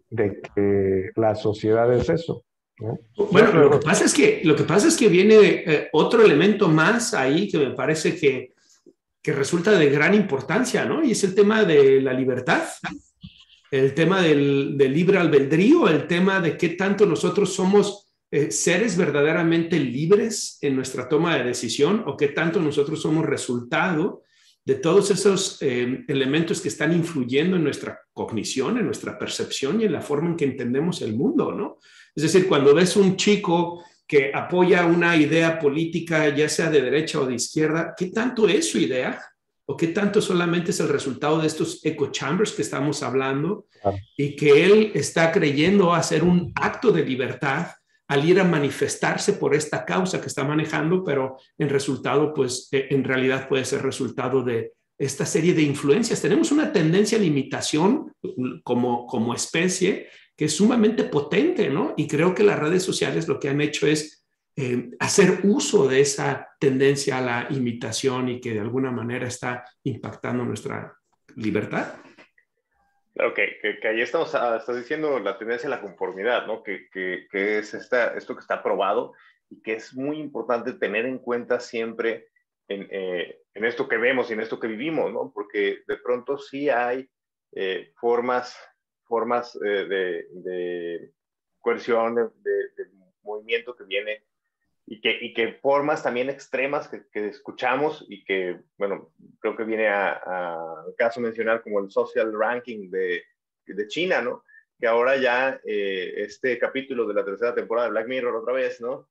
C: de que la sociedad es eso? ¿No?
A: Bueno, lo que pasa es que viene otro elemento más ahí que me parece que resulta de gran importancia, ¿no? Y es el tema de la libertad, el tema del libre albedrío, el tema de qué tanto nosotros somos seres verdaderamente libres en nuestra toma de decisión o qué tanto nosotros somos resultado de todos esos elementos que están influyendo en nuestra cognición, en nuestra percepción y en la forma en que entendemos el mundo, ¿no? Es decir, cuando ves un chico que apoya una idea política, ya sea de derecha o de izquierda, ¿qué tanto es su idea? ¿O qué tanto solamente es el resultado de estos echo chambers que estamos hablando? Y que él está creyendo hacer un acto de libertad al ir a manifestarse por esta causa que está manejando, pero en resultado, pues en realidad puede ser resultado de esta serie de influencias. Tenemos una tendencia a la imitación como especie que es sumamente potente, ¿no? Y creo que las redes sociales lo que han hecho es hacer uso de esa tendencia a la imitación y que de alguna manera está impactando nuestra libertad.
B: Claro, que ahí estás diciendo la tendencia a la conformidad, ¿no? Que es esto que está probado y que es muy importante tener en cuenta siempre en esto que vemos y en esto que vivimos, ¿no? Porque de pronto sí hay formas de coerción, de movimiento que viene y que formas también extremas que escuchamos y que, bueno, creo que viene al caso mencionar como el social ranking de China, ¿no? Que ahora ya este capítulo de la tercera temporada de Black Mirror otra vez, ¿no?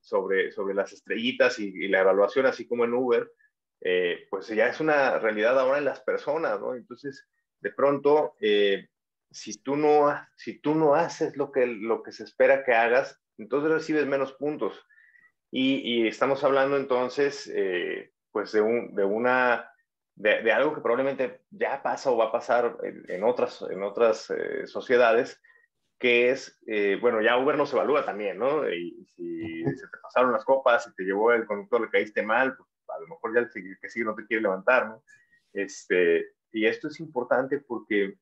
B: Sobre las estrellitas y la evaluación, así como en Uber, pues ya es una realidad ahora en las personas, ¿no? Entonces, de pronto, si tú no haces lo que se espera que hagas, entonces recibes menos puntos. Y estamos hablando entonces, pues de algo que probablemente ya pasa o va a pasar en otras sociedades, que es, bueno, ya Uber nos evalúa también, ¿no? Y si se te pasaron las copas, si te llevó el conductor, le caíste mal, pues a lo mejor ya el que sigue no te quiere levantar, ¿no? Y esto es importante porque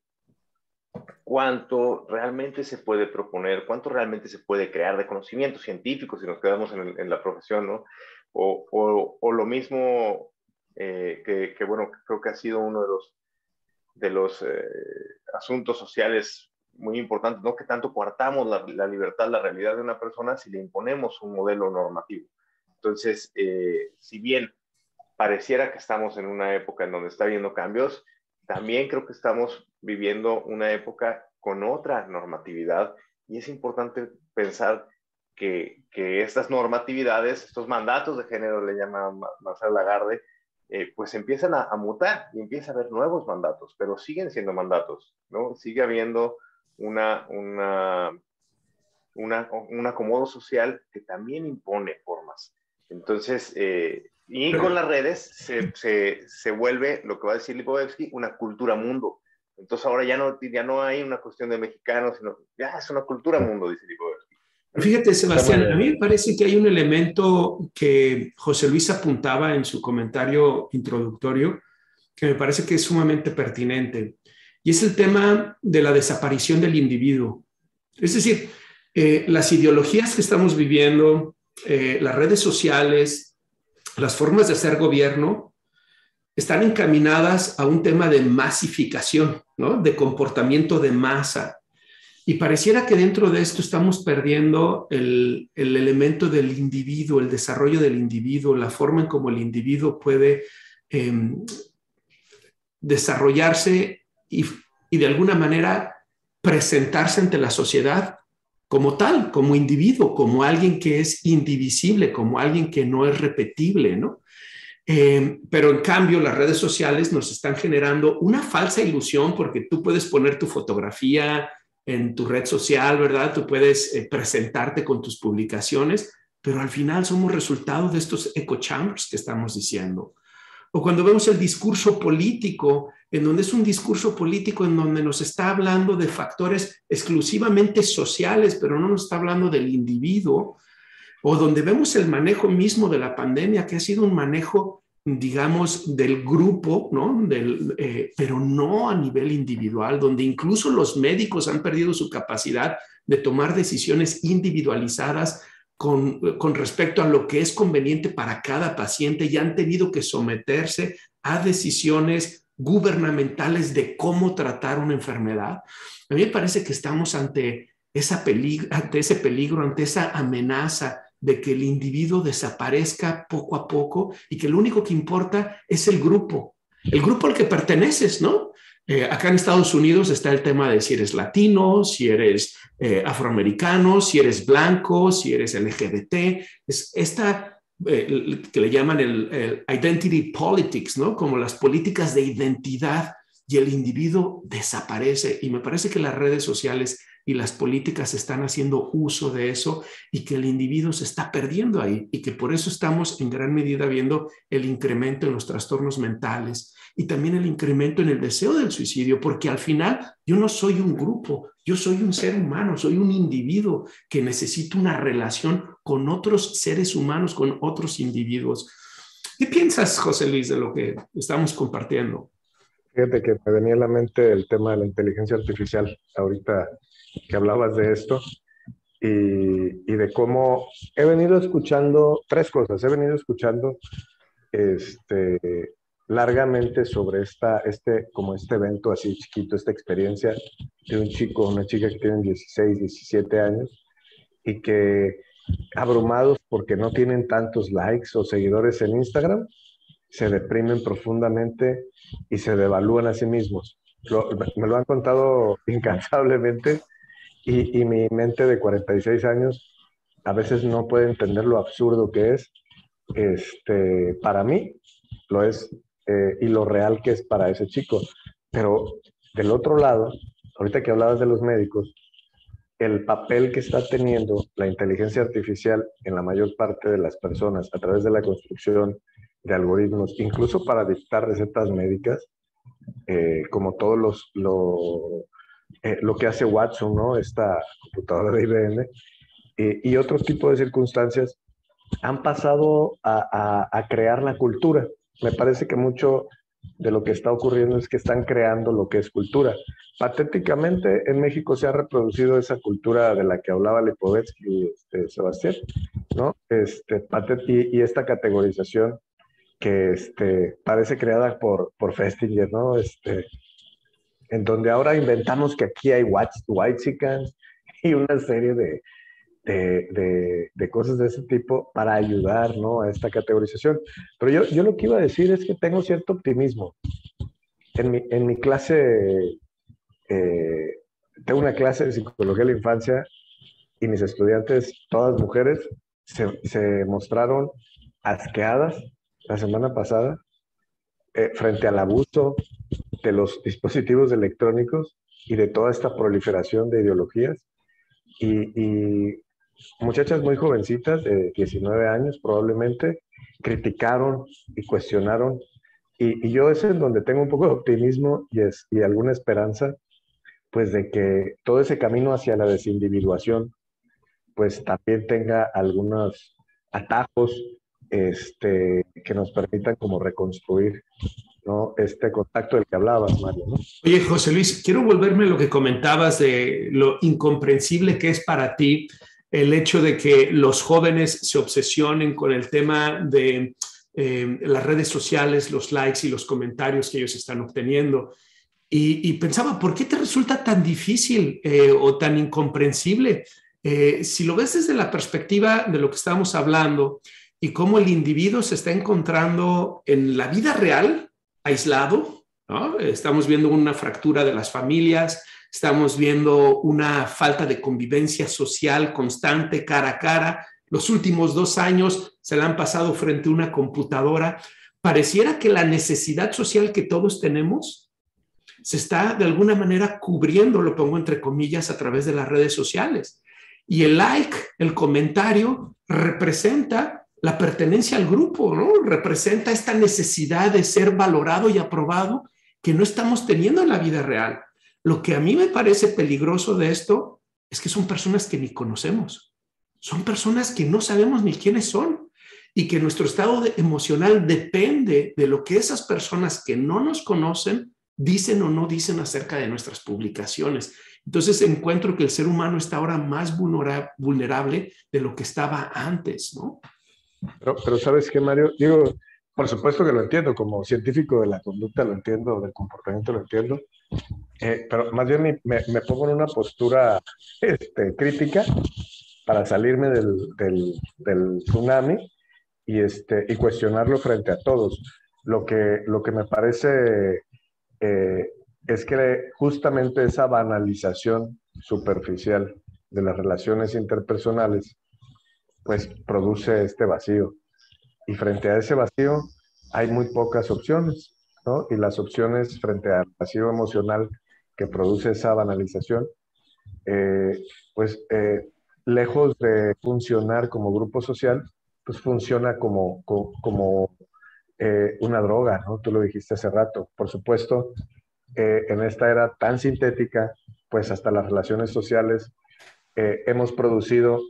B: cuánto realmente se puede proponer, cuánto realmente se puede crear de conocimientos científicos si nos quedamos en la profesión, ¿no? O lo mismo bueno, creo que ha sido uno de los asuntos sociales muy importantes, ¿no? Que tanto coartamos la libertad, la realidad de una persona si le imponemos un modelo normativo. Entonces, si bien pareciera que estamos en una época en donde está habiendo cambios, también creo que estamos viviendo una época con otra normatividad y es importante pensar que estas normatividades, estos mandatos de género, le llama Marcela Lagarde, pues empiezan a mutar y empieza a haber nuevos mandatos, pero siguen siendo mandatos, ¿no? Sigue habiendo un acomodo social que también impone formas. Entonces, y con las redes se vuelve, lo que va a decir Lipovetsky, una cultura mundo. Entonces ahora ya no hay una cuestión de mexicanos, sino ya es una cultura mundo, dice Lipovetsky.
A: Fíjate, Sebastián, a mí me parece que hay un elemento que José Luis apuntaba en su comentario introductorio que me parece que es sumamente pertinente, y es el tema de la desaparición del individuo. Es decir, las ideologías que estamos viviendo, las redes sociales, las formas de hacer gobierno, están encaminadas a un tema de masificación, ¿no? De comportamiento de masa. Y pareciera que dentro de esto estamos perdiendo el elemento del individuo, el desarrollo del individuo, la forma en cómo el individuo puede desarrollarse y de alguna manera presentarse ante la sociedad como tal, como individuo, como alguien que es indivisible, como alguien que no es repetible, ¿no? Pero en cambio las redes sociales nos están generando una falsa ilusión porque tú puedes poner tu fotografía en tu red social, ¿verdad? Tú puedes presentarte con tus publicaciones, pero al final somos resultado de estos echo chambers que estamos diciendo. o cuando vemos el discurso político, en donde es un discurso político en donde nos está hablando de factores exclusivamente sociales, pero no nos está hablando del individuo, o donde vemos el manejo mismo de la pandemia, que ha sido un manejo, digamos, del grupo, ¿no? Pero no a nivel individual, donde incluso los médicos han perdido su capacidad de tomar decisiones individualizadas con respecto a lo que es conveniente para cada paciente y han tenido que someterse a decisiones gubernamentales de cómo tratar una enfermedad. A mí me parece que estamos ante ese peligro, ante esa amenaza de que el individuo desaparezca poco a poco y que lo único que importa es el grupo al que perteneces, ¿no? Acá en Estados Unidos está el tema de si eres latino, si eres afroamericano, si eres blanco, si eres LGBT. Es esta que le llaman el identity politics, ¿no? Como las políticas de identidad, y el individuo desaparece. Y me parece que las redes sociales y las políticas están haciendo uso de eso y que el individuo se está perdiendo ahí y que por eso estamos en gran medida viendo el incremento en los trastornos mentales y también el incremento en el deseo del suicidio, porque al final yo no soy un grupo, yo soy un ser humano, soy un individuo que necesita una relación con otros seres humanos, con otros individuos. ¿Qué piensas, José Luis, de lo que estamos compartiendo?
C: Fíjate que me venía a la mente el tema de la inteligencia artificial, ahorita que hablabas de esto, y de cómo he venido escuchando tres cosas. He venido escuchando largamente sobre como este evento así chiquito, esta experiencia de un chico, una chica que tienen 16, 17 años y que abrumados porque no tienen tantos likes o seguidores en Instagram, se deprimen profundamente y se devalúan a sí mismos. Me lo han contado incansablemente y mi mente de 46 años a veces no puede entender lo absurdo que es. Para mí lo es y lo real que es para ese chico. Pero del otro lado, ahorita que hablabas de los médicos, el papel que está teniendo la inteligencia artificial en la mayor parte de las personas a través de la construcción de algoritmos, incluso para dictar recetas médicas, como todos lo que hace Watson, ¿no? Esta computadora de IBM, y otro tipo de circunstancias, han pasado a crear la cultura. Me parece que mucho de lo que está ocurriendo es que están creando lo que es cultura. Patéticamente, en México se ha reproducido esa cultura de la que hablaba Lipovetsky, Sebastián, ¿no? Y esta categorización que parece creada por Festinger, ¿no? En donde ahora inventamos que aquí hay whitexicans y una serie de cosas de ese tipo para ayudar, ¿no? A esta categorización. Pero yo lo que iba a decir es que tengo cierto optimismo. En mi clase, tengo una clase de psicología de la infancia y mis estudiantes, todas mujeres, se mostraron asqueadas la semana pasada frente al abuso de los dispositivos electrónicos y de toda esta proliferación de ideologías. Y muchachas muy jovencitas, de 19 años probablemente, criticaron y cuestionaron. Y yo es en donde tengo un poco de optimismo y alguna esperanza, pues de que todo ese camino hacia la desindividuación, pues también tenga algunos atajos que nos permitan como reconstruir, ¿no? Este contacto del que hablabas, Mario, ¿no?
A: Oye, José Luis, quiero volverme a lo que comentabas de lo incomprensible que es para ti el hecho de que los jóvenes se obsesionen con el tema de las redes sociales, los likes y los comentarios que ellos están obteniendo. Y pensaba, ¿por qué te resulta tan difícil o tan incomprensible? Si lo ves desde la perspectiva de lo que estamos hablando y cómo el individuo se está encontrando en la vida real, aislado, ¿no? Estamos viendo una fractura de las familias, estamos viendo una falta de convivencia social constante, cara a cara. Los últimos 2 años se la han pasado frente a una computadora. Pareciera que la necesidad social que todos tenemos se está de alguna manera cubriendo, lo pongo entre comillas, a través de las redes sociales. Y el like, el comentario, representa la pertenencia al grupo, ¿no? Representa esta necesidad de ser valorado y aprobado que no estamos teniendo en la vida real. Lo que a mí me parece peligroso de esto es que son personas que ni conocemos. Son personas que no sabemos ni quiénes son y que nuestro estado emocional depende de lo que esas personas que no nos conocen dicen o no dicen acerca de nuestras publicaciones. Entonces encuentro que el ser humano está ahora más vulnerable de lo que estaba antes, ¿no?
C: Pero ¿sabes qué, Mario? Digo, por supuesto que lo entiendo, como científico de la conducta lo entiendo, del comportamiento lo entiendo, pero más bien me pongo en una postura crítica para salirme del tsunami y cuestionarlo frente a todos. Lo que me parece eh, es que justamente esa banalización superficial de las relaciones interpersonales, pues produce este vacío. Y frente a ese vacío hay muy pocas opciones, ¿no? Y las opciones frente al vacío emocional que produce esa banalización, eh, pues lejos de funcionar como grupo social, pues funciona como una droga, ¿no? Tú lo dijiste hace rato. Por supuesto, en esta era tan sintética, pues hasta las relaciones sociales hemos producido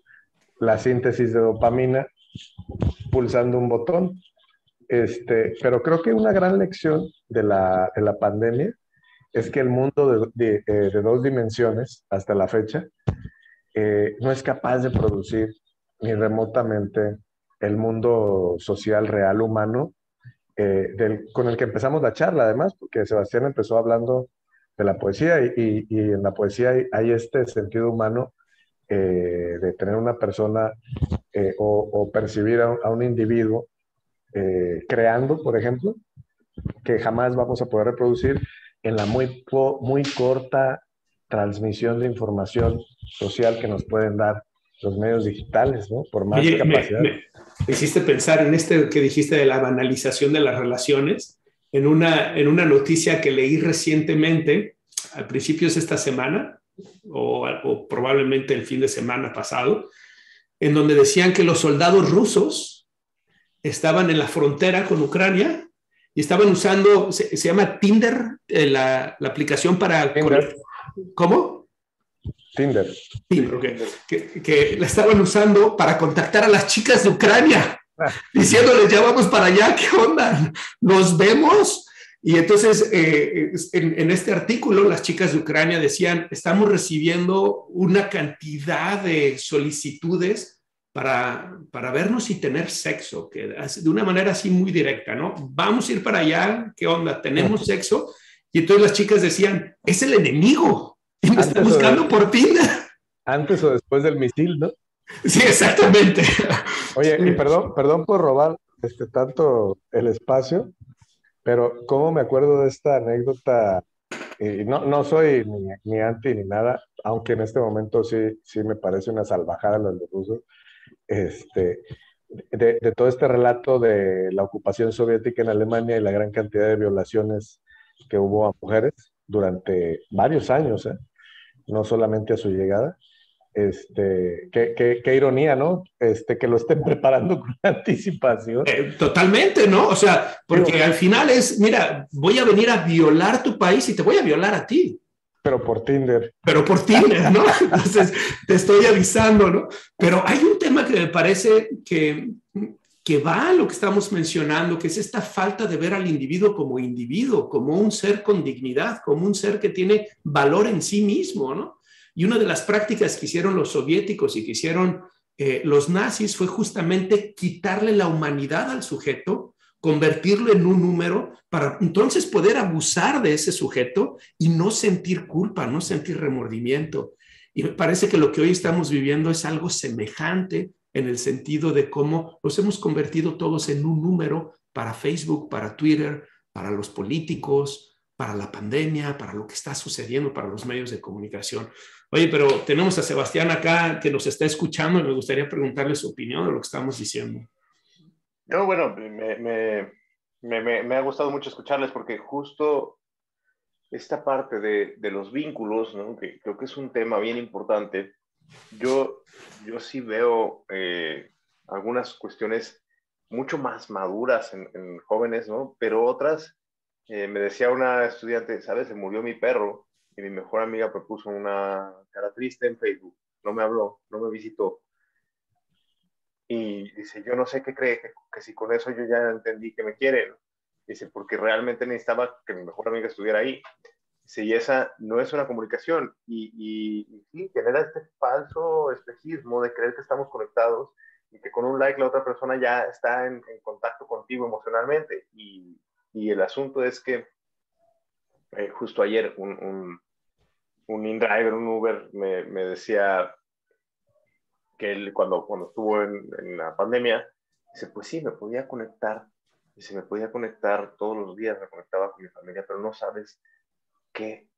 C: la síntesis de dopamina pulsando un botón. Pero creo que una gran lección de la pandemia es que el mundo de dos dimensiones, hasta la fecha, no es capaz de producir ni remotamente el mundo social real humano con el que empezamos la charla, además, porque Sebastián empezó hablando de la poesía y en la poesía hay este sentido humano de tener una persona o percibir a un individuo creando, por ejemplo, que jamás vamos a poder reproducir en la muy corta transmisión de información social que nos pueden dar los medios digitales, ¿no? Por más
A: Oye,
C: capacidad.
A: me hiciste pensar en este que dijiste de la banalización de las relaciones, en una noticia que leí recientemente, al principio de esta semana, o probablemente el fin de semana pasado, en donde decían que los soldados rusos estaban en la frontera con Ucrania y estaban usando, se llama Tinder, la aplicación para...
C: Tinder.
A: ¿Cómo?
C: Tinder.
A: Tinder, okay. Que la estaban usando para contactar a las chicas de Ucrania, diciéndoles, ya vamos para allá, ¿qué onda? ¿Nos vemos? Y entonces, en este artículo, las chicas de Ucrania decían, estamos recibiendo una cantidad de solicitudes para vernos y tener sexo, que de una manera así muy directa, ¿no? Vamos a ir para allá, ¿qué onda? ¿Tenemos sexo? Y entonces las chicas decían, es el enemigo, y me está buscando por Tinder.
C: Antes o después del misil, ¿no?
A: Sí, exactamente.
C: Oye, y perdón por robar tanto el espacio, pero ¿cómo me acuerdo de esta anécdota? Y no soy ni anti ni nada, aunque en este momento sí me parece una salvajada lo de los rusos, de todo este relato de la ocupación soviética en Alemania y la gran cantidad de violaciones que hubo a mujeres durante varios años, ¿eh? No solamente a su llegada. Qué ironía, ¿no? Que lo estén preparando con anticipación.
A: Totalmente, ¿no? O sea, porque
C: Digo,
A: al final es, mira, voy a venir a violar tu país y te voy a violar a ti.
C: pero por Tinder.
A: Pero por Tinder, ¿no? Entonces, te estoy avisando, ¿no? Pero hay un tema que me parece que va a lo que estamos mencionando, que es esta falta de ver al individuo, como un ser con dignidad, como un ser que tiene valor en sí mismo, ¿no? Y una de las prácticas que hicieron los soviéticos y que hicieron los nazis fue justamente quitarle la humanidad al sujeto, convertirlo en un número para entonces poder abusar de ese sujeto y no sentir culpa, no sentir remordimiento. Y me parece que lo que hoy estamos viviendo es algo semejante en el sentido de cómo nos hemos convertido todos en un número para Facebook, para Twitter, para los políticos, para la pandemia, para lo que está sucediendo, para los medios de comunicación. Oye, pero tenemos a Sebastián acá que nos está escuchando y me gustaría preguntarle su opinión de lo que estamos diciendo.
B: No, bueno, me ha gustado mucho escucharles porque justo esta parte de los vínculos, ¿no? Que creo que es un tema bien importante. Yo sí veo algunas cuestiones mucho más maduras en jóvenes, ¿no? Pero otras, me decía una estudiante, ¿sabes? Se murió mi perro y mi mejor amiga propuso una cara triste en Facebook. No me habló, no me visitó. Y dice, yo no sé qué cree, que si con eso yo ya entendí que me quieren. Dice, porque realmente necesitaba que mi mejor amiga estuviera ahí. Dice, y esa no es una comunicación. Y sí, genera este falso espejismo de creer que estamos conectados y que con un like la otra persona ya está en contacto contigo emocionalmente. Y el asunto es que justo ayer un InDriver, un Uber, me decía que él cuando estuvo en la pandemia, dice, pues sí, me podía conectar, dice, me podía conectar todos los días, me conectaba con mi familia, pero no sabes qué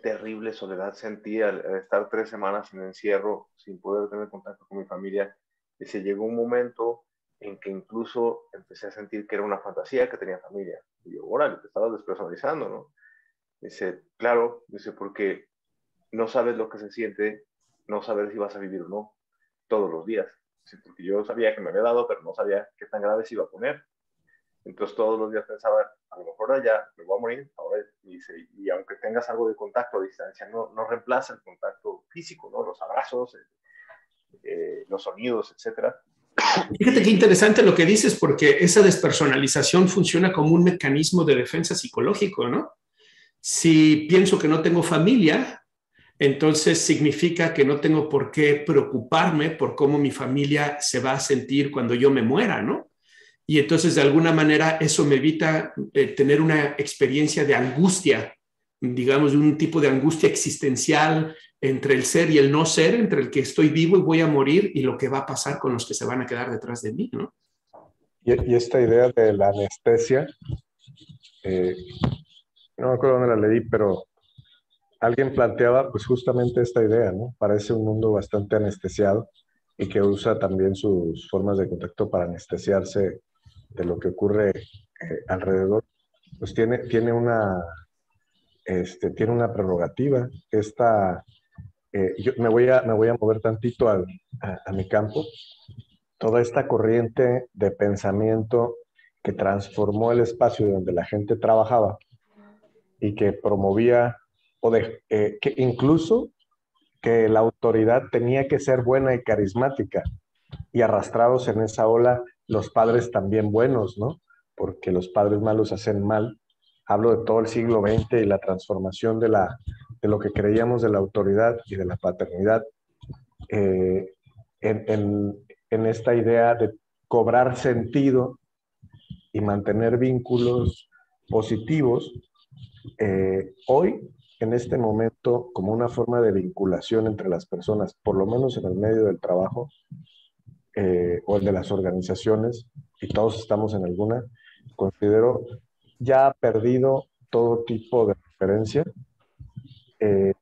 B: terrible soledad sentí al estar 3 semanas en encierro sin poder tener contacto con mi familia. Dice, llegó un momento en que incluso empecé a sentir que era una fantasía que tenía familia. Y yo, órale, te estabas despersonalizando, ¿no? Dice, claro, dice, porque no sabes lo que se siente, no saber si vas a vivir o no todos los días. Dice, porque yo sabía que me había dado, pero no sabía qué tan grave se iba a poner. Entonces todos los días pensaba, a lo mejor ya me voy a morir, ahora, y aunque tengas algo de contacto a distancia, no reemplaza el contacto físico, ¿no? Los abrazos, los sonidos, etcétera.
A: Fíjate qué interesante lo que dices, porque esa despersonalización funciona como un mecanismo de defensa psicológico, ¿no? Si pienso que no tengo familia, entonces significa que no tengo por qué preocuparme por cómo mi familia se va a sentir cuando yo me muera, ¿no? Y entonces de alguna manera eso me evita tener una experiencia de angustia, digamos, de un tipo de angustia existencial entre el ser y el no ser, entre el que estoy vivo y voy a morir y lo que va a pasar con los que se van a quedar detrás de mí, ¿no?
C: Y esta idea de la anestesia, eh, no me acuerdo dónde la leí, pero alguien planteaba pues justamente esta idea, ¿no? Parece un mundo bastante anestesiado y que usa también sus formas de contacto para anestesiarse de lo que ocurre alrededor. Pues tiene una prerrogativa. Yo me voy a mover tantito a mi campo. Toda esta corriente de pensamiento que transformó el espacio donde la gente trabajaba y que promovía, que incluso que la autoridad tenía que ser buena y carismática, y arrastrados en esa ola los padres también buenos, ¿no? Porque los padres malos hacen mal. Hablo de todo el siglo XX y la transformación de lo que creíamos de la autoridad y de la paternidad, eh, en, en, en esta idea de cobrar sentido y mantener vínculos positivos, hoy, en este momento, como una forma de vinculación entre las personas, por lo menos en el medio del trabajo, o el de las organizaciones, y todos estamos en alguna, considero ya ha perdido todo tipo de referencia. Eh,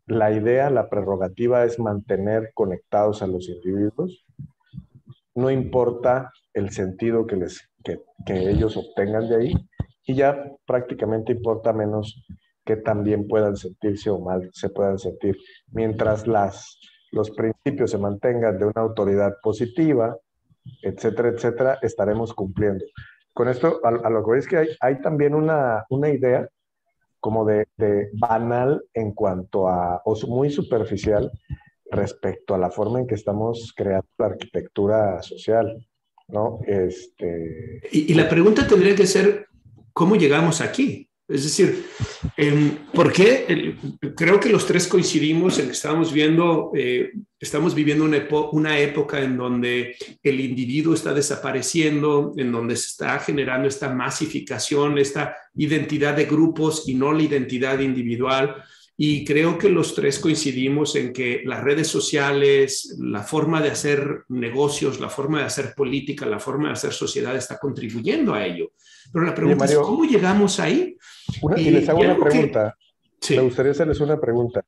C: la idea, la prerrogativa es mantener conectados a los individuos, no importa el sentido que ellos obtengan de ahí, y ya prácticamente importa menos que también puedan sentirse o mal se puedan sentir. Mientras los principios se mantengan de una autoridad positiva, etcétera, etcétera, estaremos cumpliendo. Con esto, a lo que veis que hay también una idea como de banal en cuanto a, o muy superficial respecto a la forma en que estamos creando la arquitectura social, ¿no?
A: Y la pregunta tendría que ser, ¿cómo llegamos aquí? Es decir, ¿por qué? Creo que los tres coincidimos en que estamos viviendo una época en donde el individuo está desapareciendo, en donde se está generando esta masificación, esta identidad de grupos y no la identidad individual. Y creo que los tres coincidimos en que las redes sociales, la forma de hacer negocios, la forma de hacer política, la forma de hacer sociedad está contribuyendo a ello. Pero la
C: Oye,
A: pregunta es,
C: Mario,
A: ¿cómo llegamos ahí?
C: y les hago
A: Y
C: una
A: algo que,
C: pregunta. Me
A: sí,
C: gustaría hacerles una pregunta.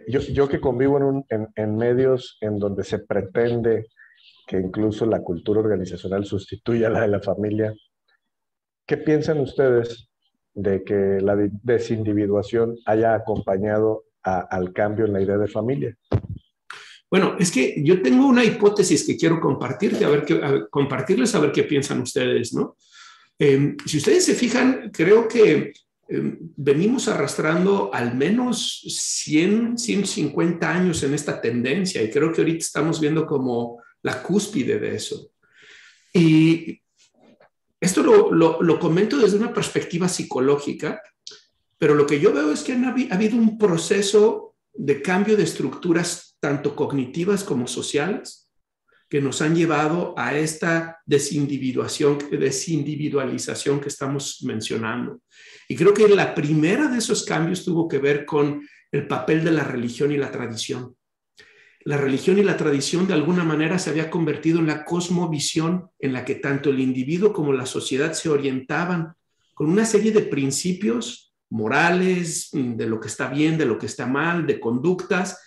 C: Yo que convivo en medios en donde se pretende que incluso la cultura organizacional sustituya a la de la familia, ¿qué piensan ustedes de que la desindividuación haya acompañado al cambio en la idea de familia?
A: Bueno, es que yo tengo una hipótesis que quiero compartirte, compartirles a ver qué piensan ustedes, ¿no? Si ustedes se fijan, creo que venimos arrastrando al menos 100, 150 años en esta tendencia y creo que ahorita estamos viendo como la cúspide de eso. Y esto lo comento desde una perspectiva psicológica, pero lo que yo veo es que ha habido un proceso de cambio de estructuras tanto cognitivas como sociales que nos han llevado a esta desindividualización que estamos mencionando. Y creo que la primera de esos cambios tuvo que ver con el papel de la religión y la tradición. La religión y la tradición de alguna manera se había convertido en la cosmovisión en la que tanto el individuo como la sociedad se orientaban con una serie de principios morales, de lo que está bien, de lo que está mal, de conductas.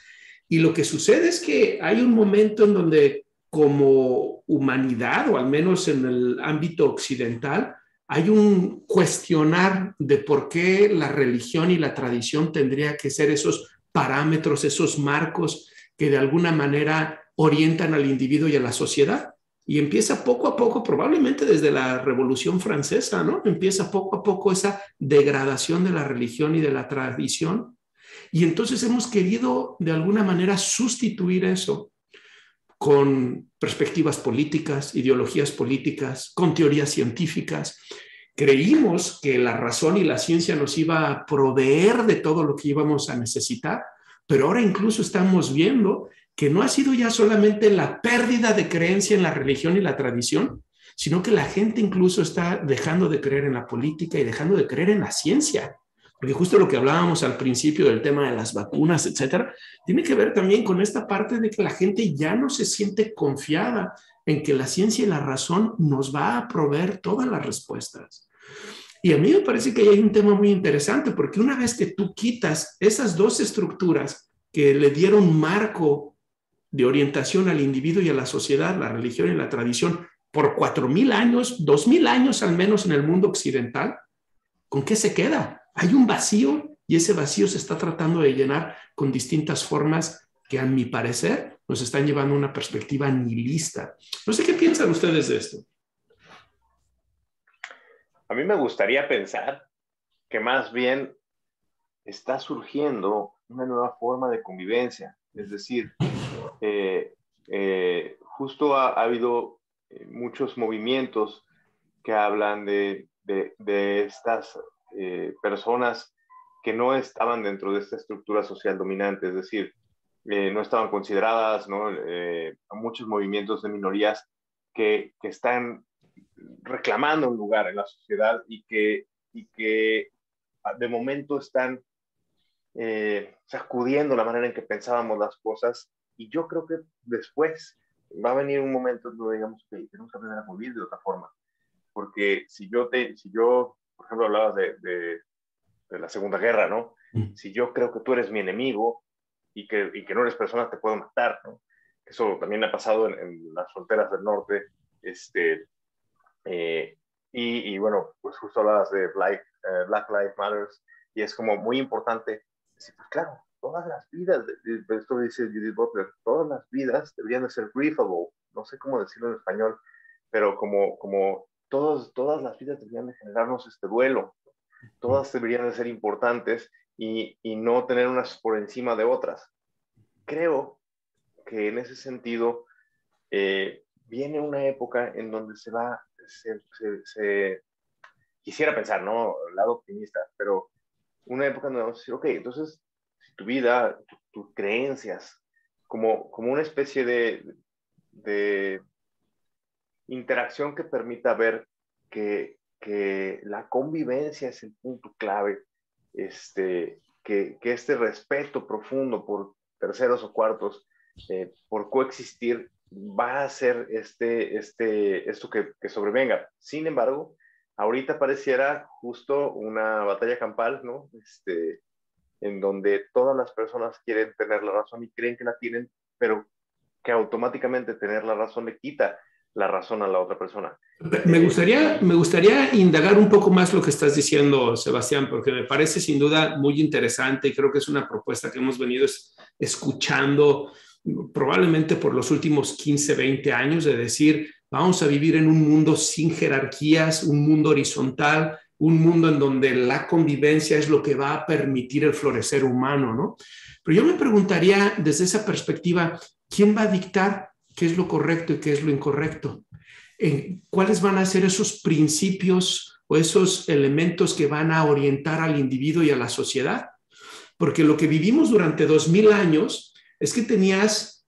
A: Y lo que sucede es que hay un momento en donde como humanidad, o al menos en el ámbito occidental, hay un cuestionar de por qué la religión y la tradición tendría que ser esos parámetros, esos marcos que de alguna manera orientan al individuo y a la sociedad. Y empieza poco a poco, probablemente desde la Revolución Francesa, ¿no? Empieza poco a poco esa degradación de la religión y de la tradición. Y entonces hemos querido de alguna manera sustituir eso con perspectivas políticas, ideologías políticas, con teorías científicas. Creímos que la razón y la ciencia nos iba a proveer de todo lo que íbamos a necesitar, pero ahora incluso estamos viendo que no ha sido ya solamente la pérdida de creencia en la religión y la tradición, sino que la gente incluso está dejando de creer en la política y dejando de creer en la ciencia. Porque justo lo que hablábamos al principio del tema de las vacunas, etcétera, tiene que ver también con esta parte de que la gente ya no se siente confiada en que la ciencia y la razón nos va a proveer todas las respuestas. Y a mí me parece que hay un tema muy interesante, porque una vez que tú quitas esas dos estructuras que le dieron marco de orientación al individuo y a la sociedad, la religión y la tradición, por 4,000 años, 2,000 años al menos en el mundo occidental, ¿con qué se queda? Hay un vacío y ese vacío se está tratando de llenar con distintas formas que, a mi parecer, nos están llevando a una perspectiva nihilista. No sé qué piensan ustedes de esto.
B: A mí me gustaría pensar que más bien está surgiendo una nueva forma de convivencia. Es decir, justo ha habido muchos movimientos que hablan de estas personas que no estaban dentro de esta estructura social dominante, es decir, no estaban consideradas, ¿no? Muchos movimientos de minorías que están reclamando un lugar en la sociedad y que de momento están sacudiendo la manera en que pensábamos las cosas, y yo creo que después va a venir un momento donde digamos que tenemos que aprender a convivir de otra forma, porque si yo por ejemplo, hablabas de la Segunda Guerra, ¿no? Si yo creo que tú eres mi enemigo y que no eres persona, te puedo matar, ¿no? Eso también ha pasado en las fronteras del norte. Y bueno, pues justo hablabas de Black Lives Matter, y es como muy importante decir, pues claro, todas las vidas, esto dice Judith Butler, todas las vidas deberían de ser grievable, no sé cómo decirlo en español, pero como todas las vidas deberían de generarnos este duelo, todas deberían de ser importantes y no tener unas por encima de otras. Creo que en ese sentido viene una época en donde se quisiera pensar, ¿no? El lado optimista, pero una época en donde vamos a decir, ok, entonces, si tu vida, tus creencias, como una especie de interacción que permita ver que la convivencia es el punto clave, que este respeto profundo por terceros o cuartos, por coexistir, va a ser esto que sobrevenga. Sin embargo, ahorita pareciera justo una batalla campal, ¿no? En donde todas las personas quieren tener la razón y creen que la tienen, pero que automáticamente tener la razón le quita la razón a la otra persona.
A: Me gustaría indagar un poco más lo que estás diciendo, Sebastián, porque me parece sin duda muy interesante y creo que es una propuesta que hemos venido escuchando probablemente por los últimos 15, 20 años, de decir, vamos a vivir en un mundo sin jerarquías, un mundo horizontal, un mundo en donde la convivencia es lo que va a permitir el florecer humano, ¿no? Pero yo me preguntaría desde esa perspectiva, ¿quién va a dictar qué es lo correcto y qué es lo incorrecto? ¿Cuáles van a ser esos principios o esos elementos que van a orientar al individuo y a la sociedad? Porque lo que vivimos durante 2000 años es que tenías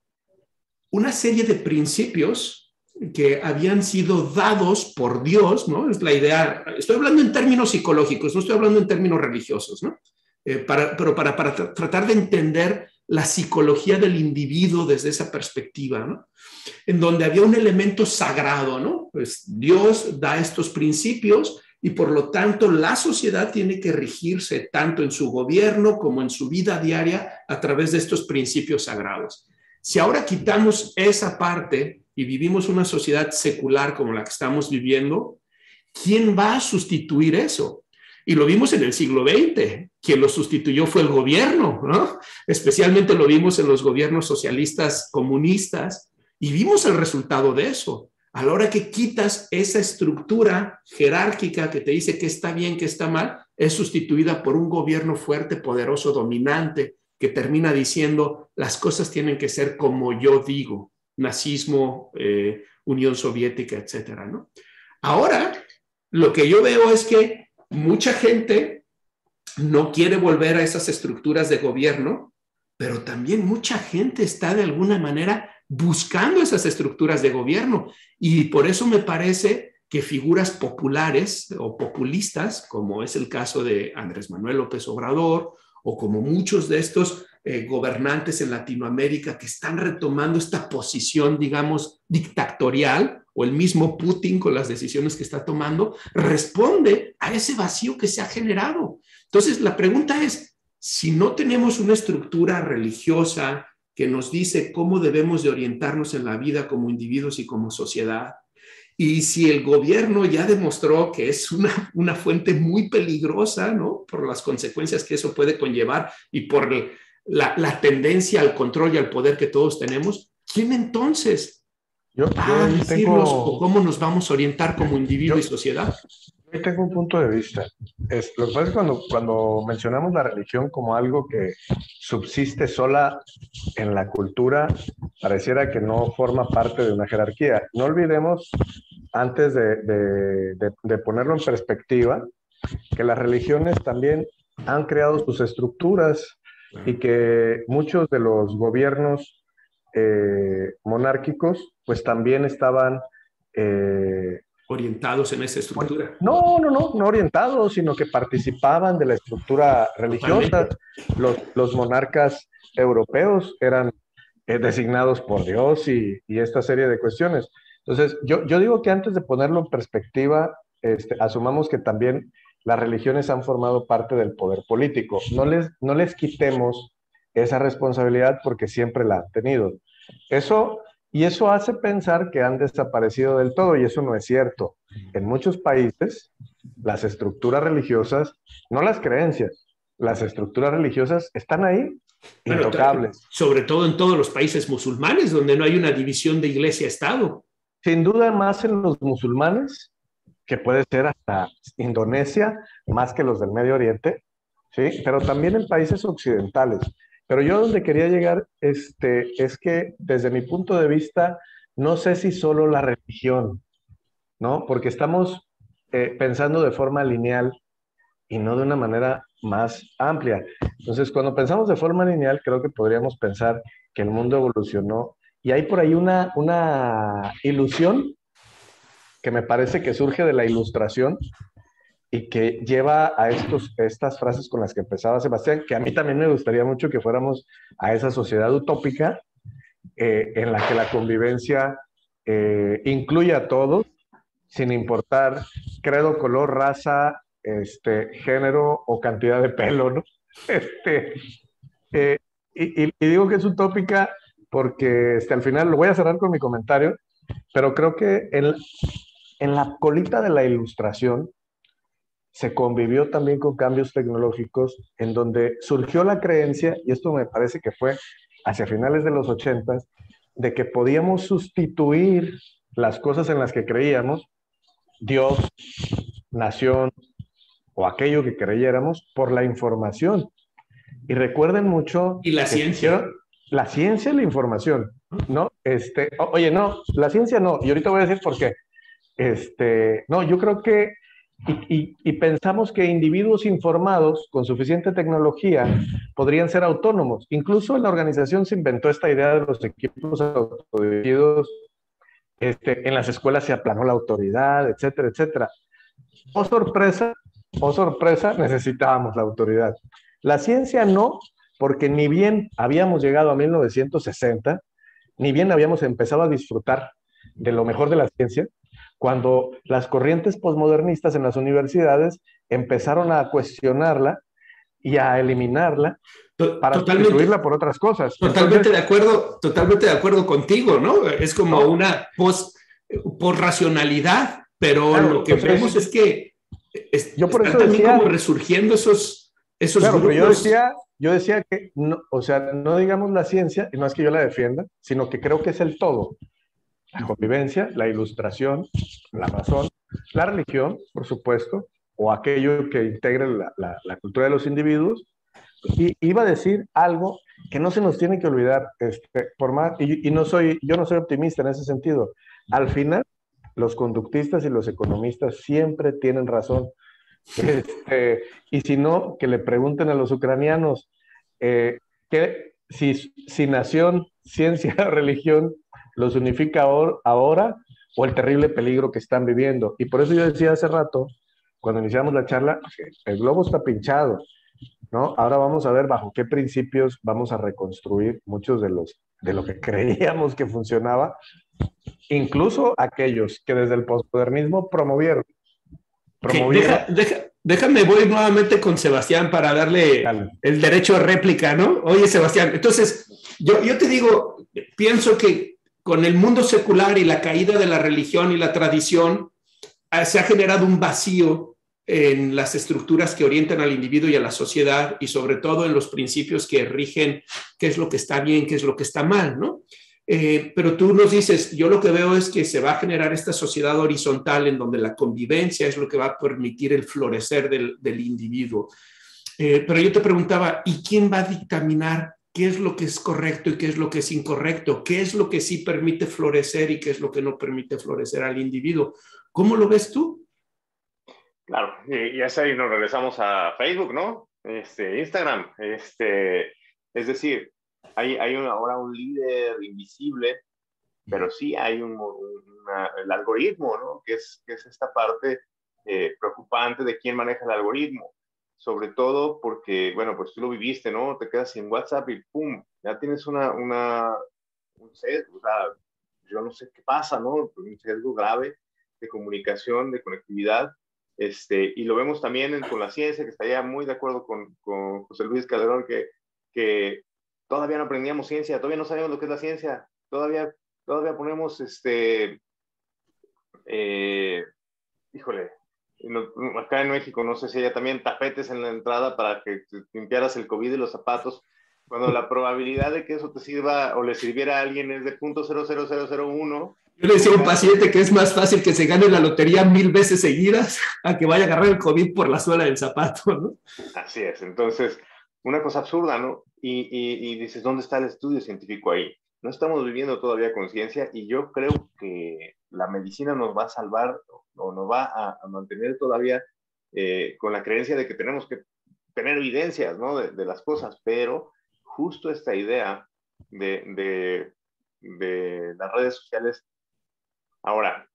A: una serie de principios que habían sido dados por Dios, ¿no? Es la idea, estoy hablando en términos psicológicos, no estoy hablando en términos religiosos, ¿no? Pero para tratar de entender la psicología del individuo desde esa perspectiva, ¿no? En donde había un elemento sagrado, ¿no? Pues Dios da estos principios y por lo tanto la sociedad tiene que regirse tanto en su gobierno como en su vida diaria a través de estos principios sagrados. Si ahora quitamos esa parte y vivimos una sociedad secular como la que estamos viviendo, ¿quién va a sustituir eso? Y lo vimos en el siglo XX. Quien lo sustituyó fue el gobierno, ¿no? Especialmente lo vimos en los gobiernos socialistas comunistas y vimos el resultado de eso. A la hora que quitas esa estructura jerárquica que te dice qué está bien, qué está mal, es sustituida por un gobierno fuerte, poderoso, dominante, que termina diciendo las cosas tienen que ser como yo digo. Nazismo, Unión Soviética, etcétera, ¿no? Ahora, lo que yo veo es que mucha gente no quiere volver a esas estructuras de gobierno, pero también mucha gente está de alguna manera buscando esas estructuras de gobierno. Y por eso me parece que figuras populares o populistas, como es el caso de Andrés Manuel López Obrador, o como muchos de estos gobernantes en Latinoamérica que están retomando esta posición, digamos, dictatorial, o el mismo Putin con las decisiones que está tomando, responde a ese vacío que se ha generado. Entonces, la pregunta es, si no tenemos una estructura religiosa que nos dice cómo debemos de orientarnos en la vida como individuos y como sociedad, y si el gobierno ya demostró que es una fuente muy peligrosa, ¿no? Por las consecuencias que eso puede conllevar y por la tendencia al control y al poder que todos tenemos, ¿quién entonces va a decirnos o cómo nos vamos a orientar como individuo y sociedad?
C: Yo tengo un punto de vista. Lo que pasa es que cuando mencionamos la religión como algo que subsiste sola en la cultura, pareciera que no forma parte de una jerarquía. No olvidemos, antes de ponerlo en perspectiva, que las religiones también han creado sus estructuras y que muchos de los gobiernos monárquicos pues también estaban
A: orientados en esa estructura.
C: No orientados, sino que participaban de la estructura religiosa. Los monarcas europeos eran designados por Dios y esta serie de cuestiones. Entonces, yo digo que antes de ponerlo en perspectiva, asumamos que también las religiones han formado parte del poder político. No les quitemos esa responsabilidad porque siempre la han tenido. Eso hace pensar que han desaparecido del todo y eso no es cierto. En muchos países, las estructuras religiosas, no las creencias, las estructuras religiosas están ahí, intocables.
A: Sobre todo en todos los países musulmanes, donde no hay una división de iglesia-estado.
C: Sin duda más en los musulmanes, que puede ser hasta Indonesia, más que los del Medio Oriente, ¿sí? Pero también en países occidentales. Pero yo donde quería llegar es que desde mi punto de vista, no sé si solo la religión, ¿no? Porque estamos pensando de forma lineal y no de una manera más amplia. Entonces, cuando pensamos de forma lineal, creo que podríamos pensar que el mundo evolucionó y hay por ahí una ilusión que me parece que surge de la Ilustración y que lleva a estas frases con las que empezaba Sebastián, que a mí también me gustaría mucho que fuéramos a esa sociedad utópica en la que la convivencia incluye a todos, sin importar credo, color, raza, género o cantidad de pelo, ¿no? Y digo que es utópica porque al final lo voy a cerrar con mi comentario, pero creo que en la colita de la Ilustración se convivió también con cambios tecnológicos en donde surgió la creencia, y esto me parece que fue hacia finales de los 80s, de que podíamos sustituir las cosas en las que creíamos, Dios, nación o aquello que creyéramos, por la información. Y recuerden mucho...
A: Y la ciencia.
C: La ciencia y la información, ¿no? Oye, no, la ciencia no, y ahorita voy a decir por qué. No, yo creo que, y pensamos que individuos informados con suficiente tecnología podrían ser autónomos. Incluso en la organización se inventó esta idea de los equipos autodirigidos, en las escuelas se aplanó la autoridad, etcétera, etcétera. Oh sorpresa, necesitábamos la autoridad. La ciencia no, porque ni bien habíamos llegado a 1960, ni bien habíamos empezado a disfrutar de lo mejor de la ciencia, cuando las corrientes posmodernistas en las universidades empezaron a cuestionarla y a eliminarla para sustituirla por otras cosas.
A: Totalmente de acuerdo contigo, ¿no? Es como una por racionalidad, pero claro, lo que vemos es que
C: yo por eso
A: también
C: decía,
A: como resurgiendo esos
C: claro,
A: grupos.
C: Pero yo decía que, no, o sea, no digamos la ciencia, y no es que yo la defienda, sino que creo que es el todo. La convivencia, la ilustración, la razón, la religión, por supuesto, o aquello que integre la cultura de los individuos. Y iba a decir algo que no se nos tiene que olvidar, por más, yo no soy optimista en ese sentido. Al final, los conductistas y los economistas siempre tienen razón. Y si no, que le pregunten a los ucranianos si nación, ciencia, religión los unifica ahora o el terrible peligro que están viviendo. Y por eso yo decía hace rato, cuando iniciamos la charla, el globo está pinchado, ¿no? Ahora vamos a ver bajo qué principios vamos a reconstruir muchos de lo que creíamos que funcionaba, incluso aquellos que desde el posmodernismo promovieron.
A: Déjame, voy nuevamente con Sebastián para darle el derecho a réplica, ¿no? Oye, Sebastián, entonces, yo te digo, pienso que con el mundo secular y la caída de la religión y la tradición, se ha generado un vacío en las estructuras que orientan al individuo y a la sociedad, y sobre todo en los principios que rigen qué es lo que está bien, qué es lo que está mal, ¿no? Pero tú nos dices, yo lo que veo es que se va a generar esta sociedad horizontal en donde la convivencia es lo que va a permitir el florecer del individuo. Pero yo te preguntaba, ¿y quién va a dictaminar qué es lo que es correcto y qué es lo que es incorrecto? ¿Qué es lo que sí permite florecer y qué es lo que no permite florecer al individuo? ¿Cómo lo ves tú?
B: Claro, y ahí nos regresamos a Facebook, ¿no? Instagram, es decir, hay ahora un líder invisible, pero sí hay el algoritmo, ¿no? Que es esta parte preocupante de quién maneja el algoritmo. Sobre todo porque, bueno, pues tú lo viviste, ¿no? Te quedas sin WhatsApp y ¡pum! Ya tienes un sesgo, o sea, yo no sé qué pasa, ¿no? Un sesgo grave de comunicación, de conectividad. Y lo vemos también con la ciencia, que estaría muy de acuerdo con José Luis Calderón, que todavía no aprendíamos ciencia, todavía no sabemos lo que es la ciencia, todavía ponemos, híjole, acá en México, no sé si haya también tapetes en la entrada para que limpiaras el COVID y los zapatos, cuando la probabilidad de que eso te sirva o le sirviera a alguien es de 0.00001.
A: Yo le decía a un paciente que es más fácil que se gane la lotería 1000 veces seguidas a que vaya a agarrar el COVID por la suela del zapato, ¿no?
B: Así es. Entonces, una cosa absurda, ¿no? Y dices, ¿dónde está el estudio científico ahí? No estamos viviendo todavía con ciencia y yo creo que la medicina nos va a salvar o nos va a mantener todavía con la creencia de que tenemos que tener evidencias, ¿no? de las cosas, pero justo esta idea de las redes sociales. Ahora,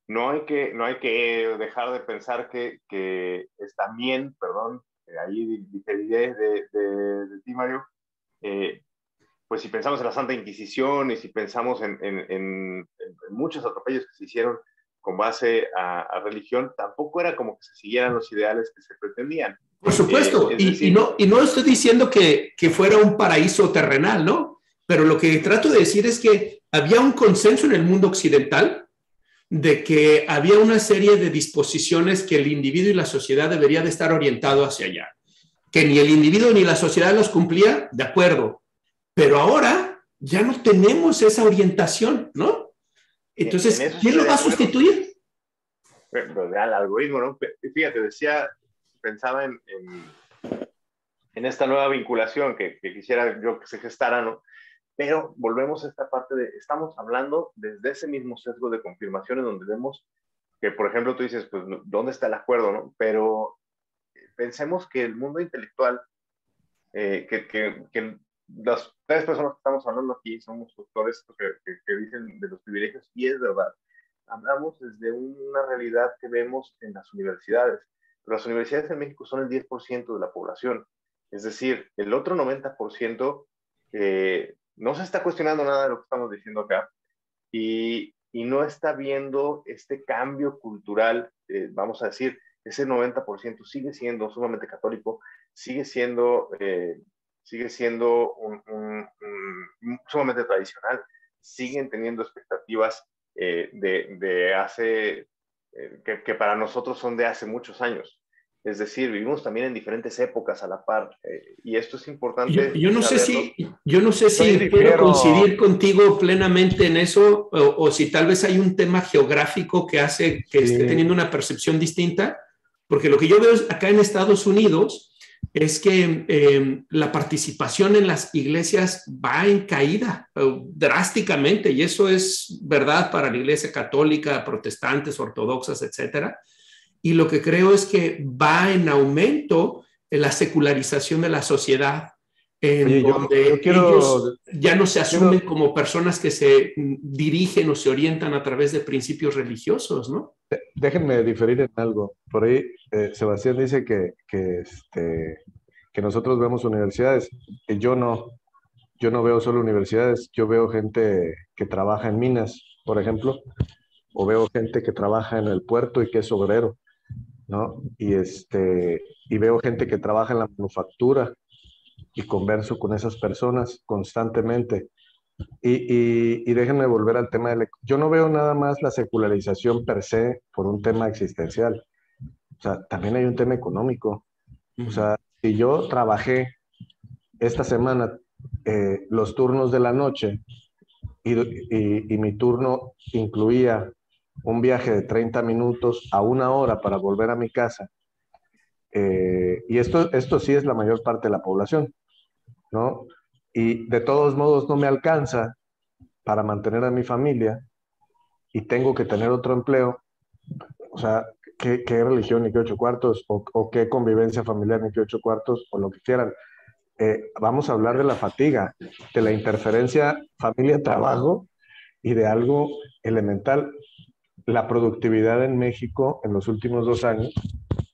B: no hay que dejar de pensar que es también, perdón, ahí diferiré de ti, Mario, pues si pensamos en la Santa Inquisición y si pensamos en muchos atropellos que se hicieron con base a religión, tampoco era como que se siguieran los ideales que se pretendían.
A: Por supuesto, y no estoy diciendo que fuera un paraíso terrenal, ¿no? Pero lo que trato de decir es que había un consenso en el mundo occidental de que había una serie de disposiciones que el individuo y la sociedad debería de estar orientado hacia allá. Que ni el individuo ni la sociedad los cumplía, de acuerdo, pero ahora ya no tenemos esa orientación, ¿no? Entonces, ¿quién lo va a sustituir?
B: Al algoritmo, ¿no? Fíjate, pensaba en esta nueva vinculación que quisiera yo que se gestara, ¿no? Pero volvemos a esta parte estamos hablando desde ese mismo sesgo de confirmaciones donde vemos que, por ejemplo, tú dices, pues, ¿dónde está el acuerdo, no? Pero pensemos que el mundo intelectual, que las tres personas que estamos hablando aquí somos doctores que dicen de los privilegios, y es verdad. Hablamos desde una realidad que vemos en las universidades. Pero las universidades en México son el 10% de la población. Es decir, el otro 90% no se está cuestionando nada de lo que estamos diciendo acá y no está viendo este cambio cultural, vamos a decir, ese 90% sigue siendo sumamente católico, sigue siendo sumamente tradicional, siguen teniendo expectativas de hace, que para nosotros son de hace muchos años. Es decir, vivimos también en diferentes épocas a la par, y esto es importante.
A: Yo no sé si puedo coincidir contigo plenamente en eso, o si tal vez hay un tema geográfico que hace que esté teniendo una percepción distinta, porque lo que yo veo acá en Estados Unidos es que la participación en las iglesias va en caída drásticamente, y eso es verdad para la iglesia católica, protestantes, ortodoxas, etcétera. Y lo que creo es que va en aumento la secularización de la sociedad, donde ellos ya no se asumen como personas que se dirigen o se orientan a través de principios religiosos, ¿no?
C: Déjenme diferir en algo. Por ahí Sebastián dice que nosotros vemos universidades. Yo no veo solo universidades, yo veo gente que trabaja en minas, por ejemplo, o veo gente que trabaja en el puerto y que es obrero, ¿no? Y veo gente que trabaja en la manufactura y converso con esas personas constantemente. Y déjenme volver al tema yo no veo nada más la secularización per se por un tema existencial. O sea, también hay un tema económico. O sea, si yo trabajé esta semana los turnos de la noche y mi turno incluía un viaje de 30 minutos a 1 hora para volver a mi casa, y esto sí es la mayor parte de la población, ¿no? Y de todos modos no me alcanza para mantener a mi familia y tengo que tener otro empleo. O sea, ¿qué religión ni qué 8 cuartos? O qué convivencia familiar ni qué 8 cuartos, o lo que quieran. Vamos a hablar de la fatiga, de la interferencia familia-trabajo y de algo elemental. La productividad en México en los últimos 2 años,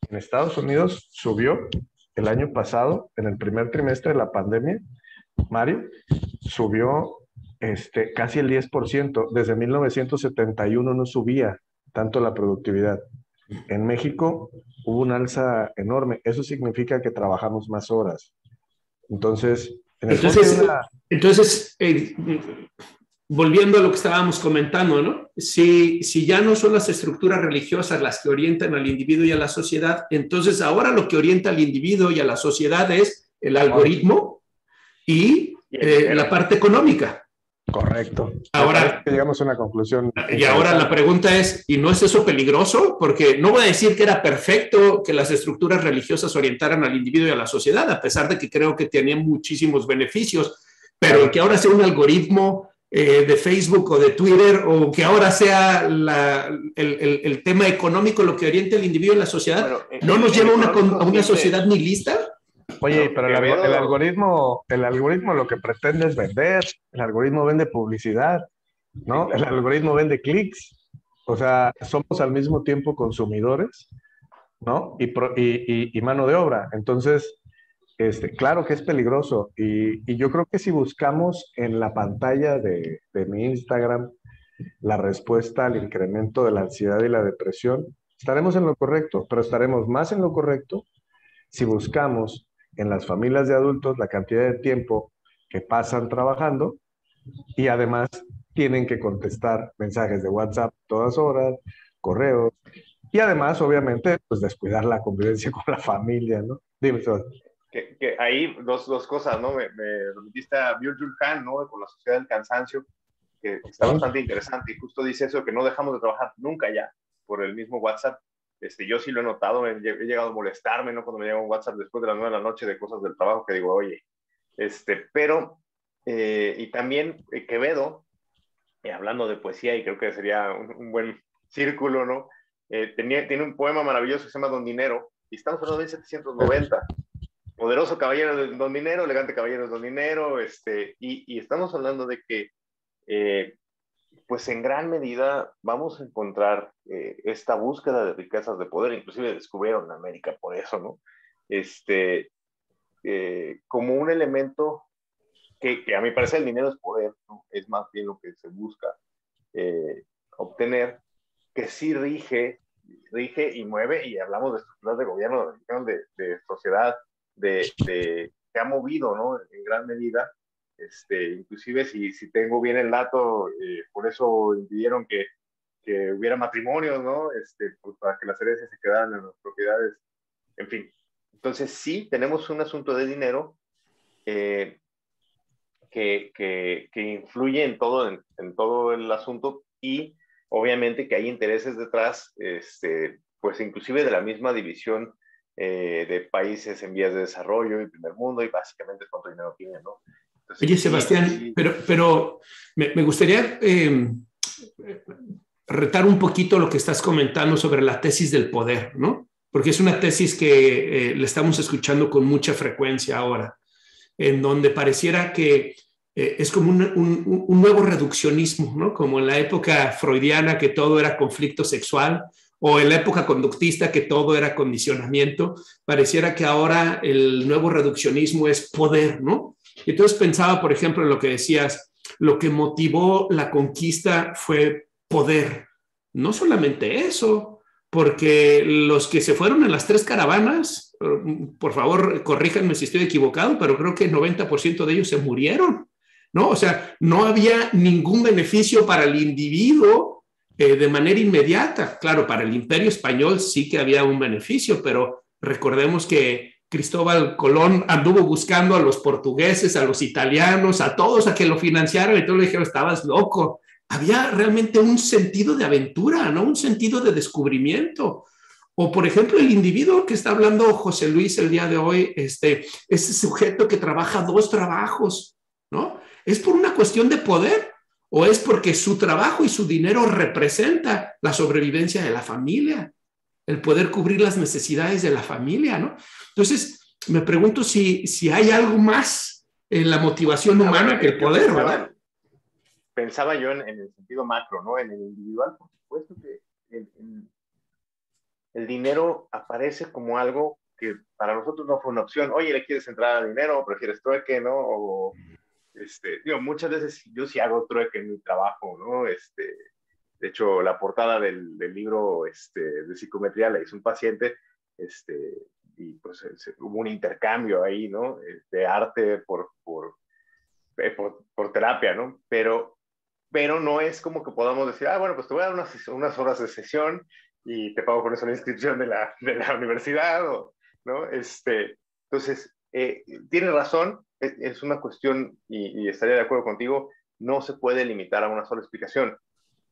C: en Estados Unidos subió el año pasado, en el primer trimestre de la pandemia, Mario, subió casi el 10%. Desde 1971 no subía tanto la productividad. En México hubo un alza enorme. Eso significa que trabajamos más horas. Entonces,
A: volviendo a lo que estábamos comentando, ¿no? Si ya no son las estructuras religiosas las que orientan al individuo y a la sociedad, entonces ahora lo que orienta al individuo y a la sociedad es el algoritmo y la parte económica.
C: Correcto.
A: Ahora
C: llegamos a una conclusión.
A: Y ahora la pregunta es, ¿y no es eso peligroso? Porque no voy a decir que era perfecto que las estructuras religiosas orientaran al individuo y a la sociedad, a pesar de que creo que tenían muchísimos beneficios, pero que ahora sea un algoritmo de Facebook o de Twitter, o que ahora sea el tema económico lo que oriente al individuo y a la sociedad, ¿no nos lleva a una sociedad nihilista?
C: Oye, pero el algoritmo lo que pretende es vender. El algoritmo vende publicidad, ¿no? El algoritmo vende clics. O sea, somos al mismo tiempo consumidores, ¿no? Y mano de obra. Entonces, claro que es peligroso. Y yo creo que si buscamos en la pantalla de mi Instagram la respuesta al incremento de la ansiedad y la depresión, estaremos en lo correcto, pero estaremos más en lo correcto si buscamos en las familias de adultos la cantidad de tiempo que pasan trabajando y además tienen que contestar mensajes de WhatsApp todas horas, correos, y además, obviamente, pues descuidar la convivencia con la familia, ¿no? Dime, Sebastián.
B: que ahí dos cosas, ¿no? Me remitiste a Byung-Chul Han, ¿no? Con la sociedad del cansancio, que está bastante interesante y justo dice eso, que no dejamos de trabajar nunca ya por el mismo WhatsApp. Yo sí lo he notado, he llegado a molestarme, ¿no? Cuando me llega un WhatsApp después de las 9 de la noche de cosas del trabajo que digo, oye, pero, y también Quevedo, hablando de poesía, y creo que sería un buen círculo, ¿no? Tiene un poema maravilloso que se llama Don Dinero, y estamos hablando de 1790. Poderoso caballero de Don Dinero, elegante caballero de Don Dinero, y estamos hablando de que, pues en gran medida vamos a encontrar esta búsqueda de riquezas de poder, inclusive descubrieron América por eso, ¿no? Como un elemento que a mi parecer el dinero es poder, ¿no? Es más bien lo que se busca obtener, que sí rige y mueve, y hablamos de estructuras de gobierno, de sociedad, que ha movido, ¿no? En gran medida, inclusive si tengo bien el dato, por eso impidieron que hubiera matrimonios, ¿no? Pues para que las herencias se quedaran en las propiedades, en fin. Entonces sí, tenemos un asunto de dinero que influye en todo el asunto, y obviamente que hay intereses detrás, pues inclusive de la misma división de países en vías de desarrollo y primer mundo, y básicamente cuánto dinero tienen, ¿no? Entonces,
A: Oye, Sebastián, sí. pero me gustaría retar un poquito lo que estás comentando sobre la tesis del poder, ¿no? Porque es una tesis que le estamos escuchando con mucha frecuencia ahora, en donde pareciera que es como un nuevo reduccionismo, ¿no? Como en la época freudiana, que todo era conflicto sexual, o en la época conductista, que todo era condicionamiento. Pareciera que ahora el nuevo reduccionismo es poder, ¿no? Y entonces pensaba, por ejemplo, en lo que decías, lo que motivó la conquista fue poder. No solamente eso, porque los que se fueron en las 3 caravanas, por favor, corríjanme si estoy equivocado, pero creo que el 90% de ellos se murieron, ¿no? O sea, no había ningún beneficio para el individuo de manera inmediata. Claro, para el Imperio Español sí que había un beneficio, pero recordemos que Cristóbal Colón anduvo buscando a los portugueses, a los italianos, a todos a que lo financiaran, y todos le dijeron, estabas loco. Había realmente un sentido de aventura, ¿no? Un sentido de descubrimiento. O, por ejemplo, el individuo que está hablando José Luis el día de hoy, ese sujeto que trabaja 2 trabajos, ¿no? ¿Es por una cuestión de poder o es porque su trabajo y su dinero representa la sobrevivencia de la familia, el poder cubrir las necesidades de la familia, ¿no? Entonces, me pregunto si hay algo más en la motivación humana que el poder, ¿verdad?
B: Pensaba yo en el sentido macro, ¿no? En el individual, por supuesto que el dinero aparece como algo que para nosotros no fue una opción. Oye, ¿le quieres entrar a dinero o prefieres trueque, no? O, muchas veces yo sí hago trueque en mi trabajo, ¿no? De hecho, la portada del libro de psicometría la hizo un paciente, y pues hubo un intercambio ahí, ¿no? De arte por terapia, ¿no? Pero no es como que podamos decir, bueno, pues te voy a dar unas horas de sesión y te pago con eso la inscripción de la universidad, ¿no? Entonces, tienes razón, es una cuestión, y estaría de acuerdo contigo, no se puede limitar a una sola explicación.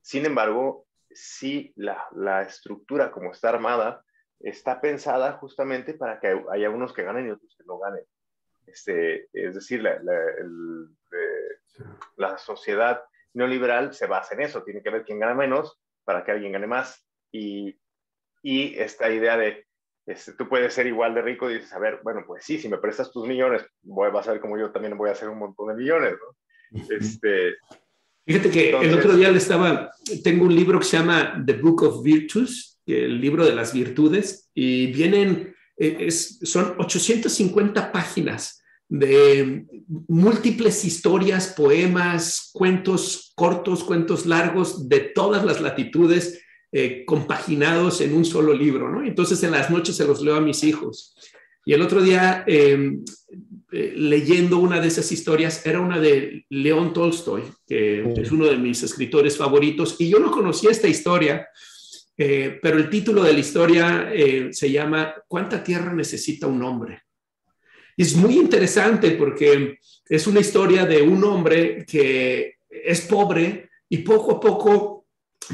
B: Sin embargo, sí, la estructura como está armada está pensada justamente para que haya unos que ganen y otros que no ganen. Es decir, la sociedad neoliberal se basa en eso, tiene que ver quién gana menos para que alguien gane más, y esta idea de tú puedes ser igual de rico y dices, a ver, bueno, pues sí, si me prestas tus millones, vas a ver como yo también voy a hacer un montón de millones, ¿no?
A: Fíjate que entonces, el otro día tengo un libro que se llama The Book of Virtues, el libro de las virtudes, y vienen, son 850 páginas de múltiples historias, poemas, cuentos cortos, cuentos largos, de todas las latitudes, compaginados en un solo libro, ¿no? Entonces en las noches se los leo a mis hijos. Y el otro día, leyendo una de esas historias, era una de León Tolstoy, que es uno de mis escritores favoritos, y yo no conocía esta historia, pero el título de la historia se llama ¿Cuánta tierra necesita un hombre? es muy interesante porque es una historia de un hombre que es pobre y poco a poco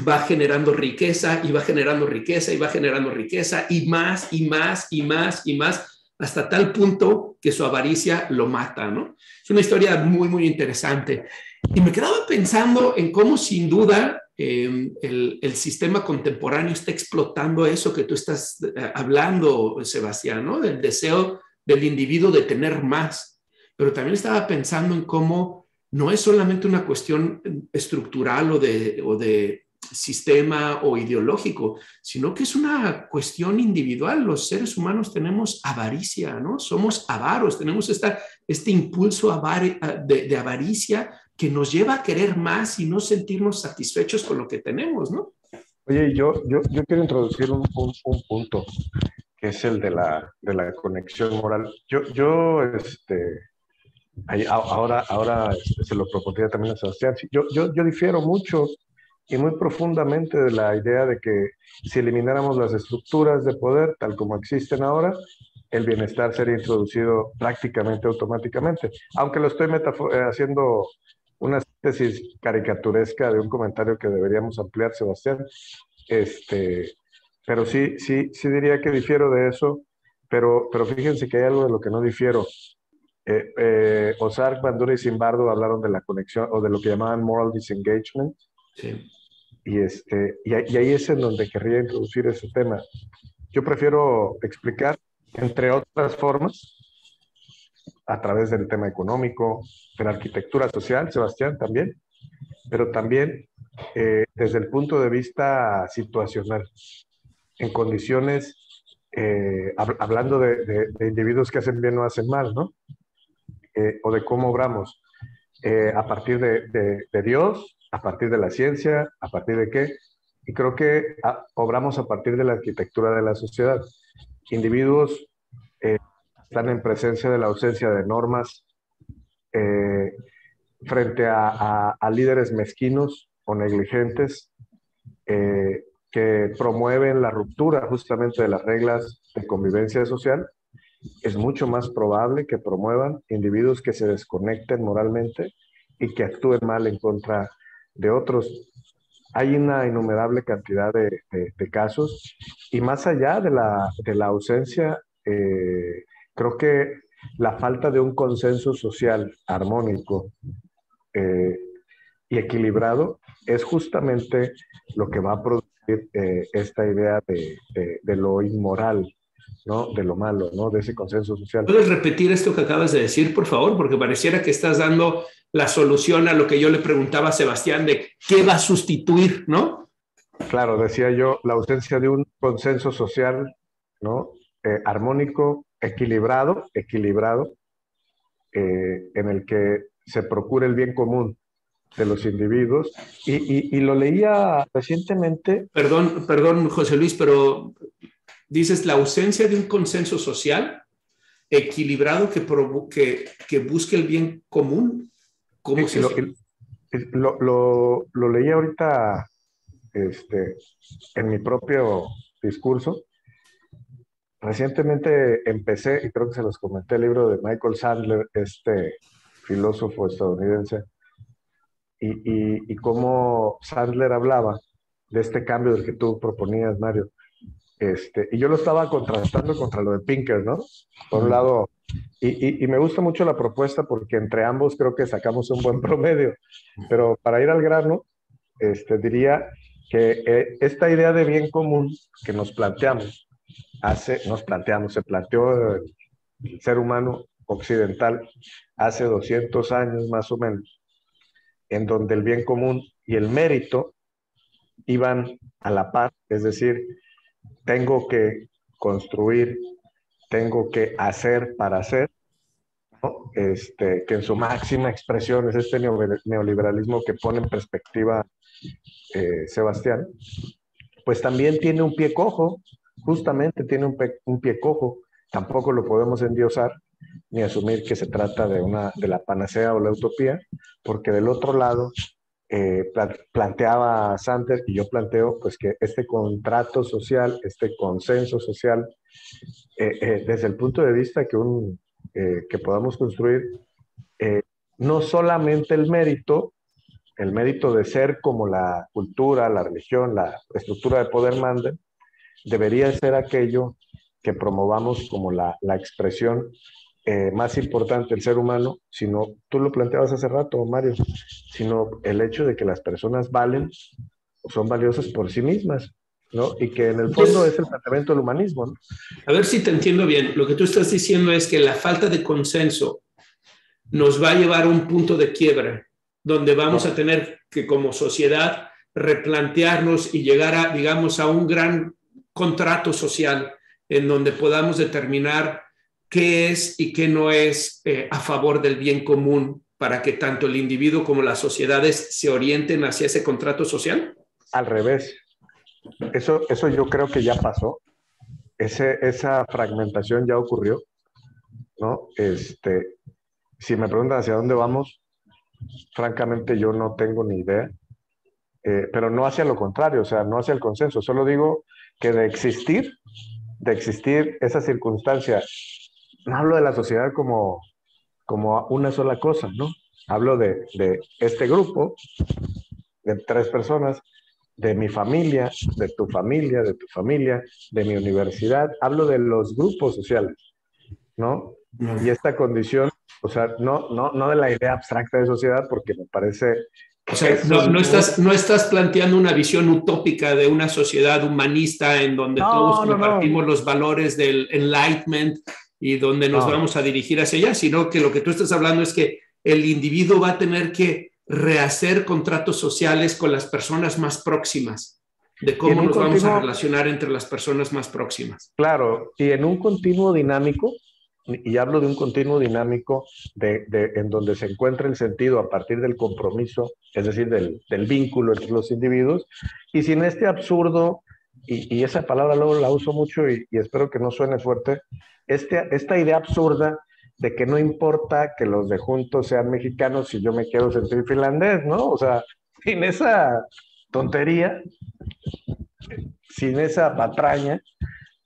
A: va generando riqueza y va generando riqueza y va generando riqueza y más y más y más y más hasta tal punto que su avaricia lo mata, ¿no? Es una historia muy, muy interesante. Y me quedaba pensando en cómo sin duda el sistema contemporáneo está explotando eso que tú estás hablando, Sebastián, ¿no? Del deseo del individuo de tener más. Pero también estaba pensando en cómo no es solamente una cuestión estructural o de sistema o ideológico, sino que es una cuestión individual. Los seres humanos tenemos avaricia, ¿no? Somos avaros, tenemos este impulso de avaricia que nos lleva a querer más y no sentirnos satisfechos con lo que tenemos, ¿no?
C: Oye, yo quiero introducir un punto, que es el de la conexión moral. Ahora se lo propondría también a Sebastián. Sí, yo difiero mucho y muy profundamente de la idea de que si elimináramos las estructuras de poder tal como existen ahora, el bienestar sería introducido prácticamente automáticamente. Aunque lo estoy haciendo una síntesis caricaturesca de un comentario que deberíamos ampliar, Sebastián. Este, pero sí diría que difiero de eso, pero fíjense que hay algo de lo que no difiero. Ozark, Bandura y Zimbardo hablaron de la conexión o de lo que llamaban moral disengagement.
A: Sí.
C: Y ahí es en donde querría introducir ese tema. Yo prefiero explicar, entre otras formas, a través del tema económico, de la arquitectura social, Sebastián, también, pero también desde el punto de vista situacional, en condiciones, hablando de individuos que hacen bien o hacen mal, ¿no? O de cómo obramos, a partir de Dios, a partir de la ciencia, a partir de qué. Y creo que obramos a partir de la arquitectura de la sociedad. Individuos están en presencia de la ausencia de normas eh, frente a líderes mezquinos o negligentes que promueven la ruptura justamente de las reglas de convivencia social. Es mucho más probable que promuevan individuos que se desconecten moralmente y que actúen mal en contra de otros. Hay una innumerable cantidad de casos y más allá de la ausencia, creo que la falta de un consenso social armónico eh, y equilibrado es justamente lo que va a producir esta idea de lo inmoral, ¿no? De lo malo, ¿no? De ese consenso social.
A: ¿Puedes repetir esto que acabas de decir, por favor? Porque pareciera que estás dando la solución a lo que yo le preguntaba a Sebastián de qué va a sustituir, ¿no?
C: Claro, decía yo, la ausencia de un consenso social, ¿no? Armónico, equilibrado, en el que se procure el bien común de los individuos. Y lo leía recientemente.
A: Perdón, José Luis, pero dices la ausencia de un consenso social equilibrado que busque el bien común. ¿Cómo es eso?
C: Lo leí ahorita en mi propio discurso. Recientemente empecé, y creo que se los comenté, el libro de Michael Sandler, este filósofo estadounidense, y cómo Sandler hablaba de este cambio del que tú proponías, Mario. Y yo lo estaba contrastando contra lo de Pinker, ¿no? Por un lado, y me gusta mucho la propuesta porque entre ambos creo que sacamos un buen promedio, pero para ir al grano, diría que esta idea de bien común que nos planteamos, se planteó el ser humano occidental hace 200 años más o menos, en donde el bien común y el mérito iban a la par, es decir, tengo que construir, tengo que hacer para hacer, ¿no? Que en su máxima expresión es este neoliberalismo que pone en perspectiva Sebastián, pues también tiene un pie cojo, justamente tiene un pie cojo, tampoco lo podemos endiosar ni asumir que se trata de la panacea o la utopía, porque del otro lado planteaba Sanders y yo planteo pues que este contrato social, este consenso social, desde el punto de vista que un que podamos construir, no solamente el mérito de ser como la cultura, la religión, la estructura de poder manden, debería ser aquello que promovamos como la expresión más importante del ser humano, sino, tú lo planteabas hace rato, Mario, sino el hecho de que las personas valen o son valiosas por sí mismas, ¿no? Y que en el fondo es el planteamiento del humanismo, ¿no?
A: A ver si te entiendo bien. Lo que tú estás diciendo es que la falta de consenso nos va a llevar a un punto de quiebra, donde vamos a tener que como sociedad replantearnos y llegar a, digamos, a un gran contrato social en donde podamos determinar qué es y qué no es a favor del bien común para que tanto el individuo como las sociedades se orienten hacia ese contrato social?
C: Al revés. Eso yo creo que ya pasó. Esa fragmentación ya ocurrió, ¿no? Si me preguntan hacia dónde vamos, francamente yo no tengo ni idea, pero no hacia lo contrario, o sea, no hacia el consenso. Solo digo que de existir esa circunstancia, no hablo de la sociedad como una sola cosa, ¿no? Hablo de este grupo, de 3 personas, de mi familia, de tu familia, de mi universidad. Hablo de los grupos sociales, ¿no? Y esta condición, o sea, no de la idea abstracta de sociedad, porque me parece...
A: O sea, no estás planteando una visión utópica de una sociedad humanista en donde todos compartimos los valores del enlightenment y donde nos vamos a dirigir hacia allá, sino que lo que tú estás hablando es que el individuo va a tener que rehacer contratos sociales con las personas más próximas, de cómo nos vamos a relacionar entre las personas más próximas.
C: Claro, y en un continuo dinámico, y hablo de un continuo dinámico en donde se encuentra el sentido a partir del compromiso, es decir, del vínculo entre los individuos, y sin este absurdo, y esa palabra luego la uso mucho y espero que no suene fuerte, esta idea absurda de que no importa que los de juntos sean mexicanos si yo me quiero sentir finlandés, ¿no? O sea, sin esa tontería, sin esa patraña,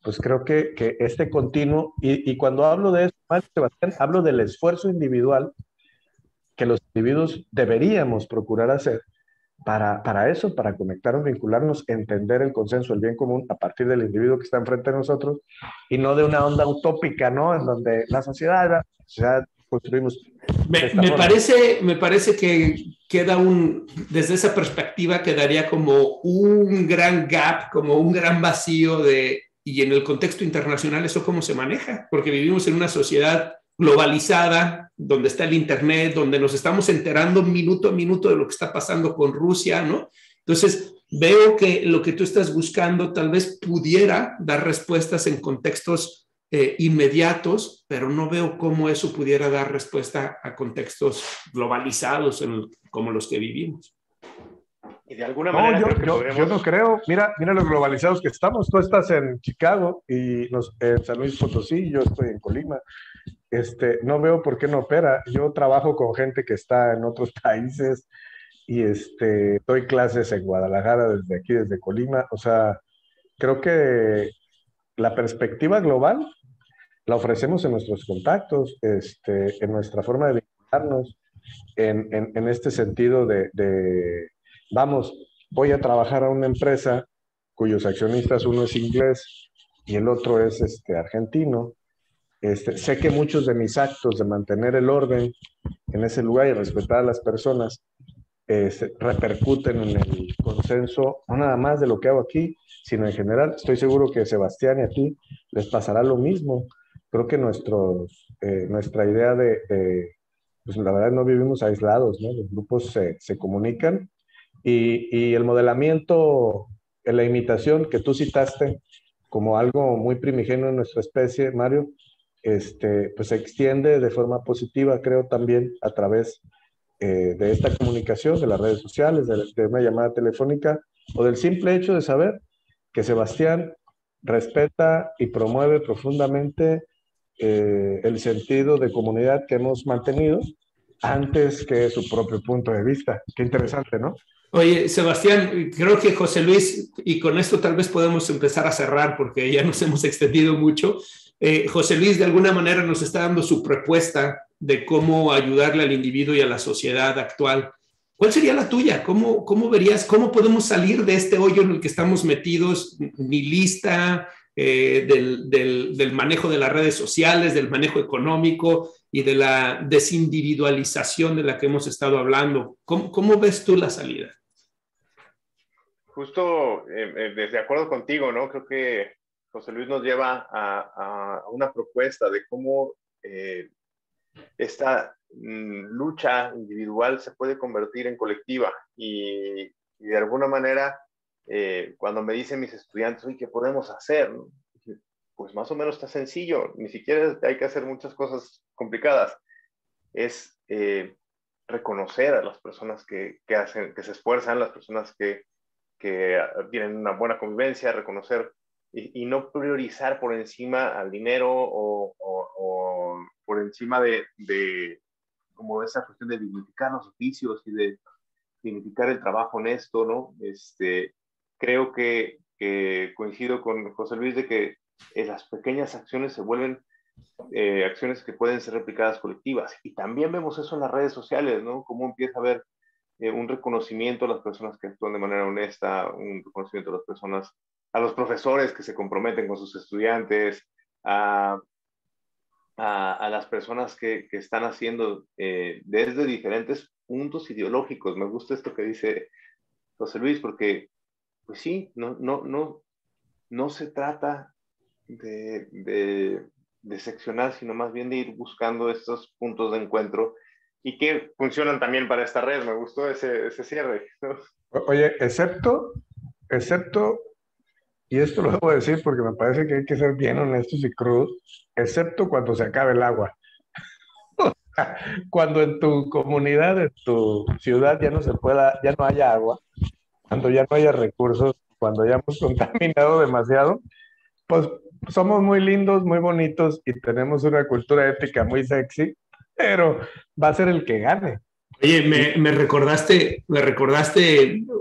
C: pues creo que este continuo, y cuando hablo de eso, Sebastián, hablo del esfuerzo individual que los individuos deberíamos procurar hacer para eso, para conectarnos, vincularnos, entender el consenso, el bien común a partir del individuo que está enfrente de nosotros y no de una onda utópica, ¿no? En donde la sociedad construimos.
A: Me parece que queda desde esa perspectiva quedaría como un gran gap, como un gran vacío y en el contexto internacional eso cómo se maneja, porque vivimos en una sociedad globalizada, donde está el internet, donde nos estamos enterando minuto a minuto de lo que está pasando con Rusia, ¿no? Entonces, veo que lo que tú estás buscando tal vez pudiera dar respuestas en contextos inmediatos, pero no veo cómo eso pudiera dar respuesta a contextos globalizados como los que vivimos.
B: Y de alguna manera
C: yo no creo. Mira los globalizados que estamos. Tú estás en Chicago y en San Luis Potosí, yo estoy en Colima. No veo por qué no opera. Yo trabajo con gente que está en otros países y doy clases en Guadalajara desde aquí, desde Colima. O sea, creo que la perspectiva global la ofrecemos en nuestros contactos, en nuestra forma de vincularnos, en este sentido vamos, voy a trabajar a una empresa cuyos accionistas, uno es inglés y el otro es argentino. Sé que muchos de mis actos de mantener el orden en ese lugar y respetar a las personas repercuten en el consenso, no nada más de lo que hago aquí, sino en general. Estoy seguro que a Sebastián y a ti les pasará lo mismo. Creo que nuestra idea pues la verdad no vivimos aislados, ¿no? Los grupos se comunican y el modelamiento, la imitación que tú citaste como algo muy primigenio en nuestra especie, Mario, pues se extiende de forma positiva, creo, también a través de esta comunicación, de las redes sociales, de una llamada telefónica, o del simple hecho de saber que Sebastián respeta y promueve profundamente el sentido de comunidad que hemos mantenido antes que su propio punto de vista. Qué interesante, ¿no?
A: Oye, Sebastián, creo que José Luis, y con esto tal vez podemos empezar a cerrar porque ya nos hemos extendido mucho. José Luis de alguna manera nos está dando su propuesta de cómo ayudarle al individuo y a la sociedad actual. ¿Cuál sería la tuya? ¿Cómo verías, cómo podemos salir de este hoyo en el que estamos metidos, nihilista, del manejo de las redes sociales, del manejo económico y de la desindividualización de la que hemos estado hablando? ¿Cómo ves tú la salida?
B: Justo de acuerdo contigo, ¿no? Creo que José Luis nos lleva a una propuesta de cómo esta lucha individual se puede convertir en colectiva y de alguna manera cuando me dicen mis estudiantes, oye, ¿qué podemos hacer? ¿No? Pues más o menos está sencillo, ni siquiera hay que hacer muchas cosas complicadas, es reconocer a las personas que se esfuerzan, las personas que tienen una buena convivencia, reconocer y no priorizar por encima al dinero o por encima como esa cuestión de dignificar los oficios y de dignificar el trabajo honesto, ¿no? Creo que coincido con José Luis de que las pequeñas acciones se vuelven acciones que pueden ser replicadas colectivas. Y también vemos eso en las redes sociales, ¿no? Cómo empieza a haber un reconocimiento a las personas que actúan de manera honesta, un reconocimiento a las personas, a los profesores que se comprometen con sus estudiantes, a las personas que están haciendo desde diferentes puntos ideológicos. Me gusta esto que dice José Luis, porque, pues sí, no se trata de seccionar, sino más bien de ir buscando estos puntos de encuentro y que funcionan también para esta red. Me gustó ese cierre, ¿no?
C: Oye, excepto, y esto lo debo decir porque me parece que hay que ser bien honestos y crudos, excepto cuando se acabe el agua. Cuando en tu comunidad, en tu ciudad ya ya no haya agua, cuando ya no haya recursos, cuando ya hemos contaminado demasiado, pues somos muy lindos, muy bonitos y tenemos una cultura ética muy sexy, pero va a ser el que gane.
A: Oye, me recordaste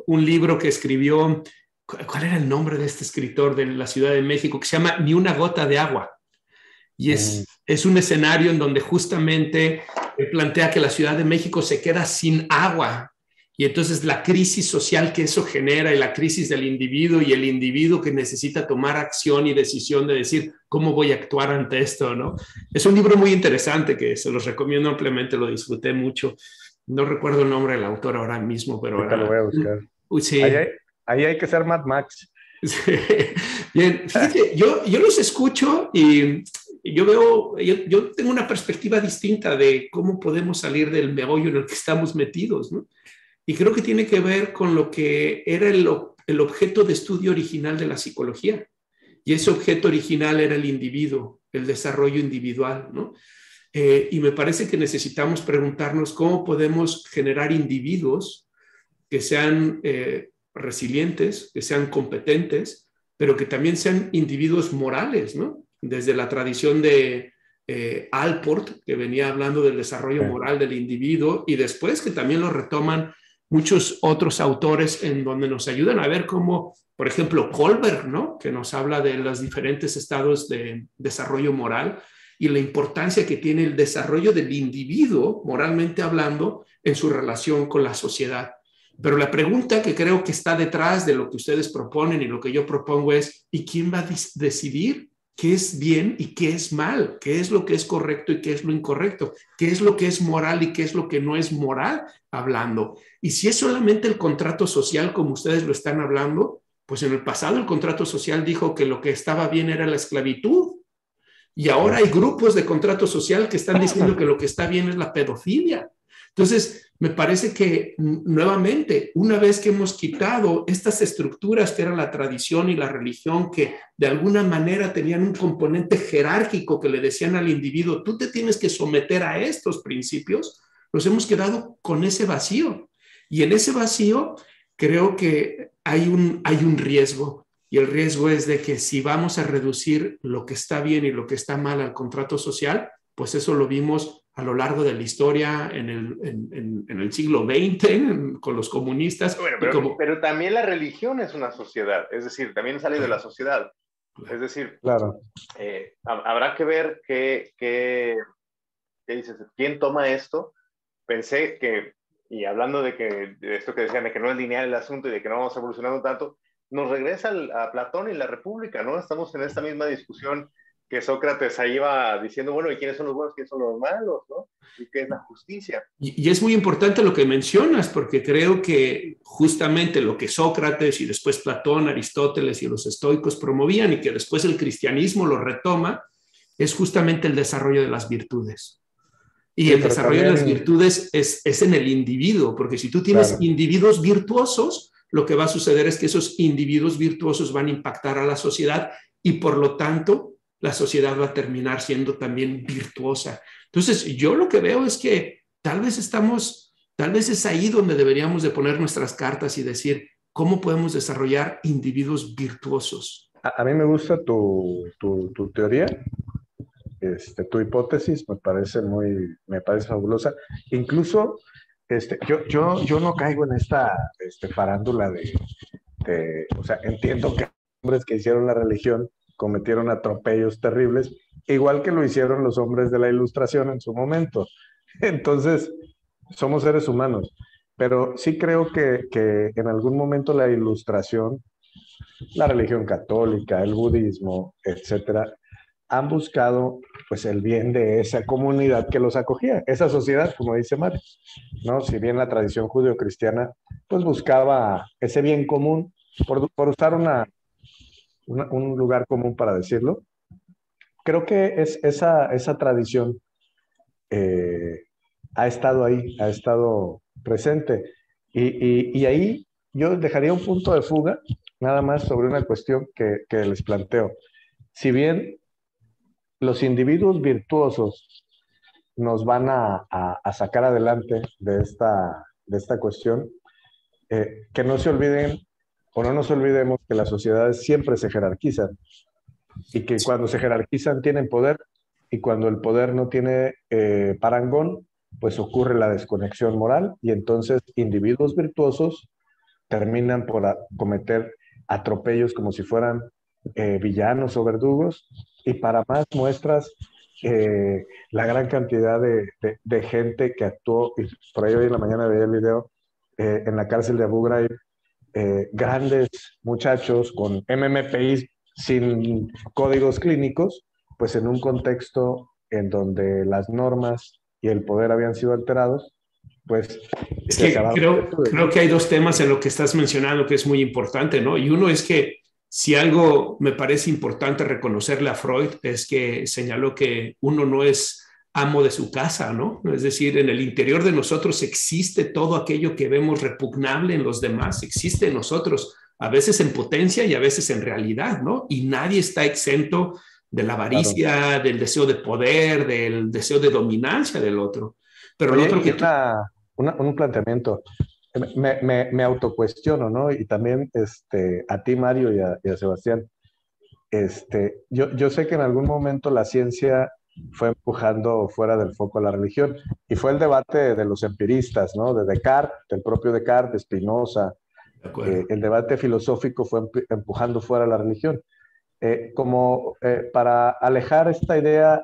A: un libro que escribió, ¿cuál era el nombre de este escritor de la Ciudad de México? Que se llama Ni una gota de agua. Y es un escenario en donde justamente plantea que la Ciudad de México se queda sin agua. Y entonces la crisis social que eso genera y la crisis del individuo y el individuo que necesita tomar acción y decisión de decir cómo voy a actuar ante esto, ¿no? Es un libro muy interesante que se los recomiendo ampliamente, lo disfruté mucho. No recuerdo el nombre del autor ahora mismo, pero
C: ahorita lo voy a buscar.
A: Sí.
C: Ahí hay que ser Mad Max.
A: Sí. Bien, fíjate, yo los escucho y yo tengo una perspectiva distinta de cómo podemos salir del meollo en el que estamos metidos, ¿no? Y creo que tiene que ver con lo que era el objeto de estudio original de la psicología. Y ese objeto original era el individuo, el desarrollo individual, ¿no? Y me parece que necesitamos preguntarnos cómo podemos generar individuos que sean resilientes, que sean competentes, pero que también sean individuos morales, ¿no? Desde la tradición de Alport, que venía hablando del desarrollo moral del individuo, y después que también lo retoman muchos otros autores en donde nos ayudan a ver cómo, por ejemplo, Kohlberg, ¿no? Que nos habla de los diferentes estados de desarrollo moral y la importancia que tiene el desarrollo del individuo, moralmente hablando, en su relación con la sociedad. Pero la pregunta que creo que está detrás de lo que ustedes proponen y lo que yo propongo es, ¿y quién va a decidir qué es bien y qué es mal? ¿Qué es lo que es correcto y qué es lo incorrecto? ¿Qué es lo que es moral y qué es lo que no es moral? Hablando. Y si es solamente el contrato social como ustedes lo están hablando, pues en el pasado el contrato social dijo que lo que estaba bien era la esclavitud. Y ahora hay grupos de contrato social que están diciendo que lo que está bien es la pedofilia. Entonces, me parece que nuevamente, una vez que hemos quitado estas estructuras que eran la tradición y la religión, que de alguna manera tenían un componente jerárquico que le decían al individuo, tú te tienes que someter a estos principios, nos hemos quedado con ese vacío. Y en ese vacío creo que hay un riesgo. Y el riesgo es de que si vamos a reducir lo que está bien y lo que está mal al contrato social, pues eso lo vimos a lo largo de la historia en el siglo XX con los comunistas.
B: Bueno, pero también la religión es una sociedad, es decir, también sale de la sociedad. Es decir,
C: Claro.
B: habrá que ver qué dices, ¿quién toma esto? Pensé que, y hablando de esto que decían, de que no es lineal el asunto y de que no vamos evolucionando tanto, nos regresa a Platón y la República, ¿no? Estamos en esta misma discusión que Sócrates ahí va diciendo, bueno, ¿y quiénes son los buenos, quiénes son los malos, ¿no? ¿Y qué es la justicia?
A: Y es muy importante lo que mencionas, porque creo que justamente lo que Sócrates y después Platón, Aristóteles y los estoicos promovían y que después el cristianismo lo retoma, es justamente el desarrollo de las virtudes. Y
C: Sí,
A: el
C: pero
A: desarrollo de las
C: también,
A: virtudes es en el individuo, porque si tú tienes
C: claro,
A: individuos virtuosos, lo que va a suceder es que esos individuos virtuosos van a impactar a la sociedad y por lo tanto la sociedad va a terminar siendo también virtuosa. Entonces, yo lo que veo es que tal vez es ahí donde deberíamos de poner nuestras cartas y decir, ¿cómo podemos desarrollar individuos virtuosos?
C: a mí me gusta tu teoría, tu hipótesis me parece fabulosa. Incluso, yo no caigo en esta farándula o sea, entiendo que hombres que hicieron la religión cometieron atropellos terribles, igual que lo hicieron los hombres de la Ilustración en su momento. Entonces, somos seres humanos, pero sí creo que en algún momento la Ilustración, la religión católica, el budismo, etcétera, han buscado pues el bien de esa comunidad que los acogía, esa sociedad, como dice Mario, ¿no? Si bien la tradición judeocristiana pues buscaba ese bien común, por usar un lugar común para decirlo, creo que esa tradición eh, ha estado ahí, ha estado presente. Y ahí yo dejaría un punto de fuga, nada más sobre una cuestión que les planteo. Si bien los individuos virtuosos nos van a sacar adelante de esta cuestión, que no se olviden o no nos olvidemos que las sociedades siempre se jerarquizan y que cuando se jerarquizan tienen poder y cuando el poder no tiene parangón, pues ocurre la desconexión moral y entonces individuos virtuosos terminan por cometer atropellos como si fueran villanos o verdugos y para más muestras la gran cantidad de gente que actuó, y por ahí hoy en la mañana veía el video, en la cárcel de Abu Ghraib, grandes muchachos con MMPIs sin códigos clínicos, pues en un contexto en donde las normas y el poder habían sido alterados, pues
A: Es
C: se
A: que
C: acabaron.
A: creo que hay dos temas en lo que estás mencionando que es muy importante, ¿no? Y uno es que si algo me parece importante reconocerle a Freud es que señaló que uno no es amo de su casa, ¿no? Es decir, en el interior de nosotros existe todo aquello que vemos repugnable en los demás, existe en nosotros, a veces en potencia y a veces en realidad, ¿no? Y nadie está exento de la
C: Claro.
A: avaricia, del deseo de poder, del deseo de dominancia del otro. Pero lo
C: Oye,
A: otro
C: y
A: que tú,
C: un planteamiento. Me autocuestiono, ¿no? Y también a ti, Mario, y a Sebastián. Yo sé que en algún momento la ciencia fue empujando fuera del foco a la religión y fue el debate de los empiristas, ¿no? De Descartes, del propio Descartes, de Spinoza.
A: de acuerdo.
C: El debate filosófico fue empujando fuera la religión. Como para alejar esta idea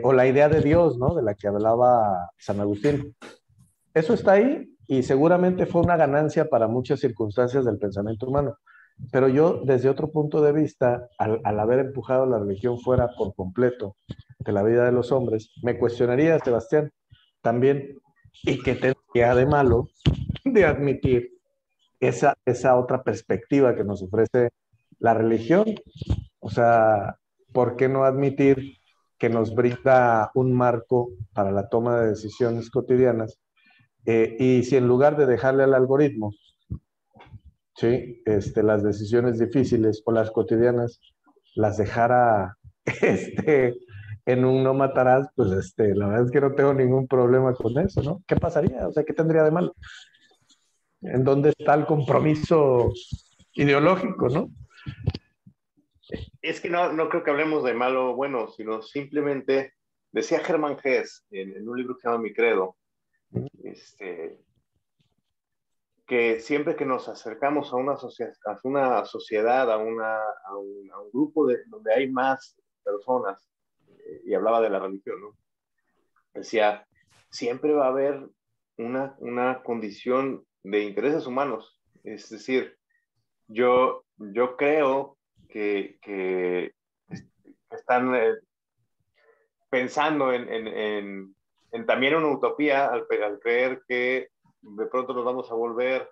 C: o la idea de Dios, ¿no? De la que hablaba San Agustín. Eso está ahí y seguramente fue una ganancia para muchas circunstancias del pensamiento humano. Pero yo, desde otro punto de vista, al haber empujado la religión fuera por completo de la vida de los hombres, me cuestionaría, Sebastián, también, ¿y qué tendría de malo de admitir esa otra perspectiva que nos ofrece la religión? O sea, ¿por qué no admitir que nos brinda un marco para la toma de decisiones cotidianas? Y si en lugar de dejarle al algoritmo, ¿sí? Las decisiones difíciles o las cotidianas, las dejara en un no matarás, pues la verdad es que no tengo ningún problema con eso, ¿no? ¿Qué pasaría? O sea, ¿qué tendría de malo? ¿En dónde está el compromiso ideológico, no?
B: Es que no creo que hablemos de malo o bueno, sino simplemente, decía Germán Hesse en un libro que se llama Mi Credo, este, que siempre que nos acercamos a una sociedad, a un grupo donde hay más personas, y hablaba de la religión, ¿no? Decía, siempre va a haber una condición de intereses humanos. Es decir, yo creo que están pensando en también una utopía al creer que de pronto nos vamos a volver,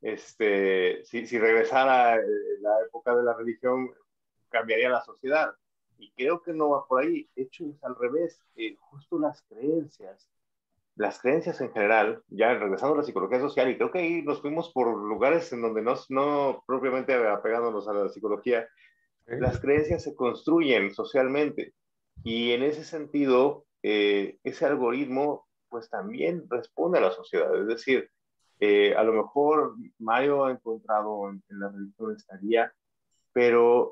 B: si regresara la época de la religión, cambiaría la sociedad. Y creo que no va por ahí. De hecho, es al revés. Justo las creencias en general, ya regresando a la psicología social, y creo que ahí nos fuimos por lugares en donde no propiamente apegándonos a la psicología, las creencias se construyen socialmente. Y en ese sentido, ese algoritmo pues también responde a la sociedad. Es decir, a lo mejor Mario ha encontrado en la religión esta guía, pero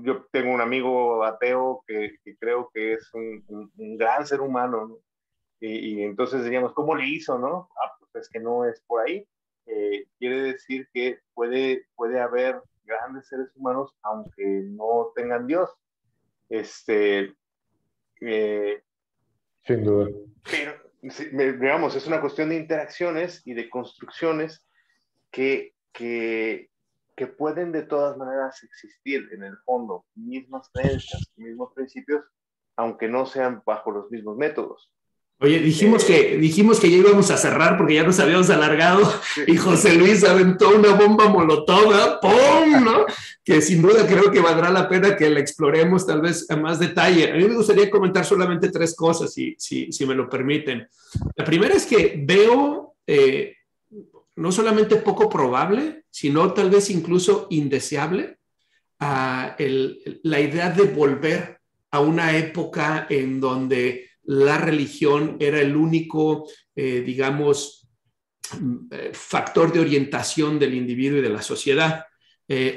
B: yo tengo un amigo ateo que creo que es un gran ser humano, ¿no? Y entonces diríamos, ¿cómo le hizo, no? Pues es que no es por ahí. Quiere decir que puede haber grandes seres humanos aunque no tengan Dios.
C: Sin duda.
B: Pero, digamos, es una cuestión de interacciones y de construcciones que pueden de todas maneras existir en el fondo, mismas creencias, mismos principios, aunque no sean bajo los mismos métodos.
A: Oye, dijimos que ya íbamos a cerrar porque ya nos habíamos alargado, sí. Y José Luis aventó una bomba molotov, ¡pum!, ¿no? Que sin duda creo que valdrá la pena que la exploremos tal vez a más detalle. A mí me gustaría comentar solamente 3 cosas, si me lo permiten. La primera es que veo no solamente poco probable, sino tal vez incluso indeseable la idea de volver a una época en donde la religión era el único, digamos, factor de orientación del individuo y de la sociedad.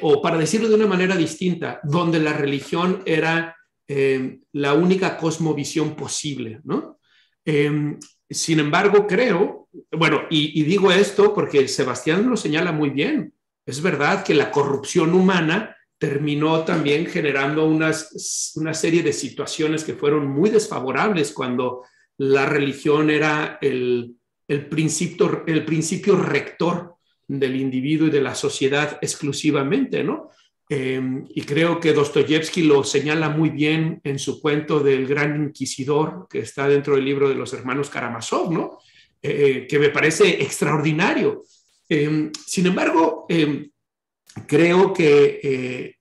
A: O para decirlo de una manera distinta, donde la religión era la única cosmovisión posible, ¿no? Sin embargo, creo, bueno, y digo esto porque Sebastián lo señala muy bien. Es verdad que la corrupción humana terminó también generando una serie de situaciones que fueron muy desfavorables cuando la religión era el principio rector del individuo y de la sociedad exclusivamente, ¿no? Y creo que Dostoyevsky lo señala muy bien en su cuento del Gran Inquisidor, que está dentro del libro de los hermanos Karamazov, ¿no? Que me parece extraordinario. Sin embargo, creo que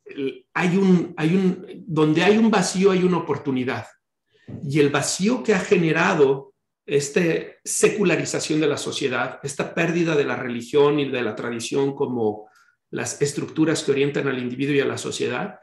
A: donde hay un vacío hay una oportunidad. Y el vacío que ha generado esta secularización de la sociedad, esta pérdida de la religión y de la tradición como las estructuras que orientan al individuo y a la sociedad,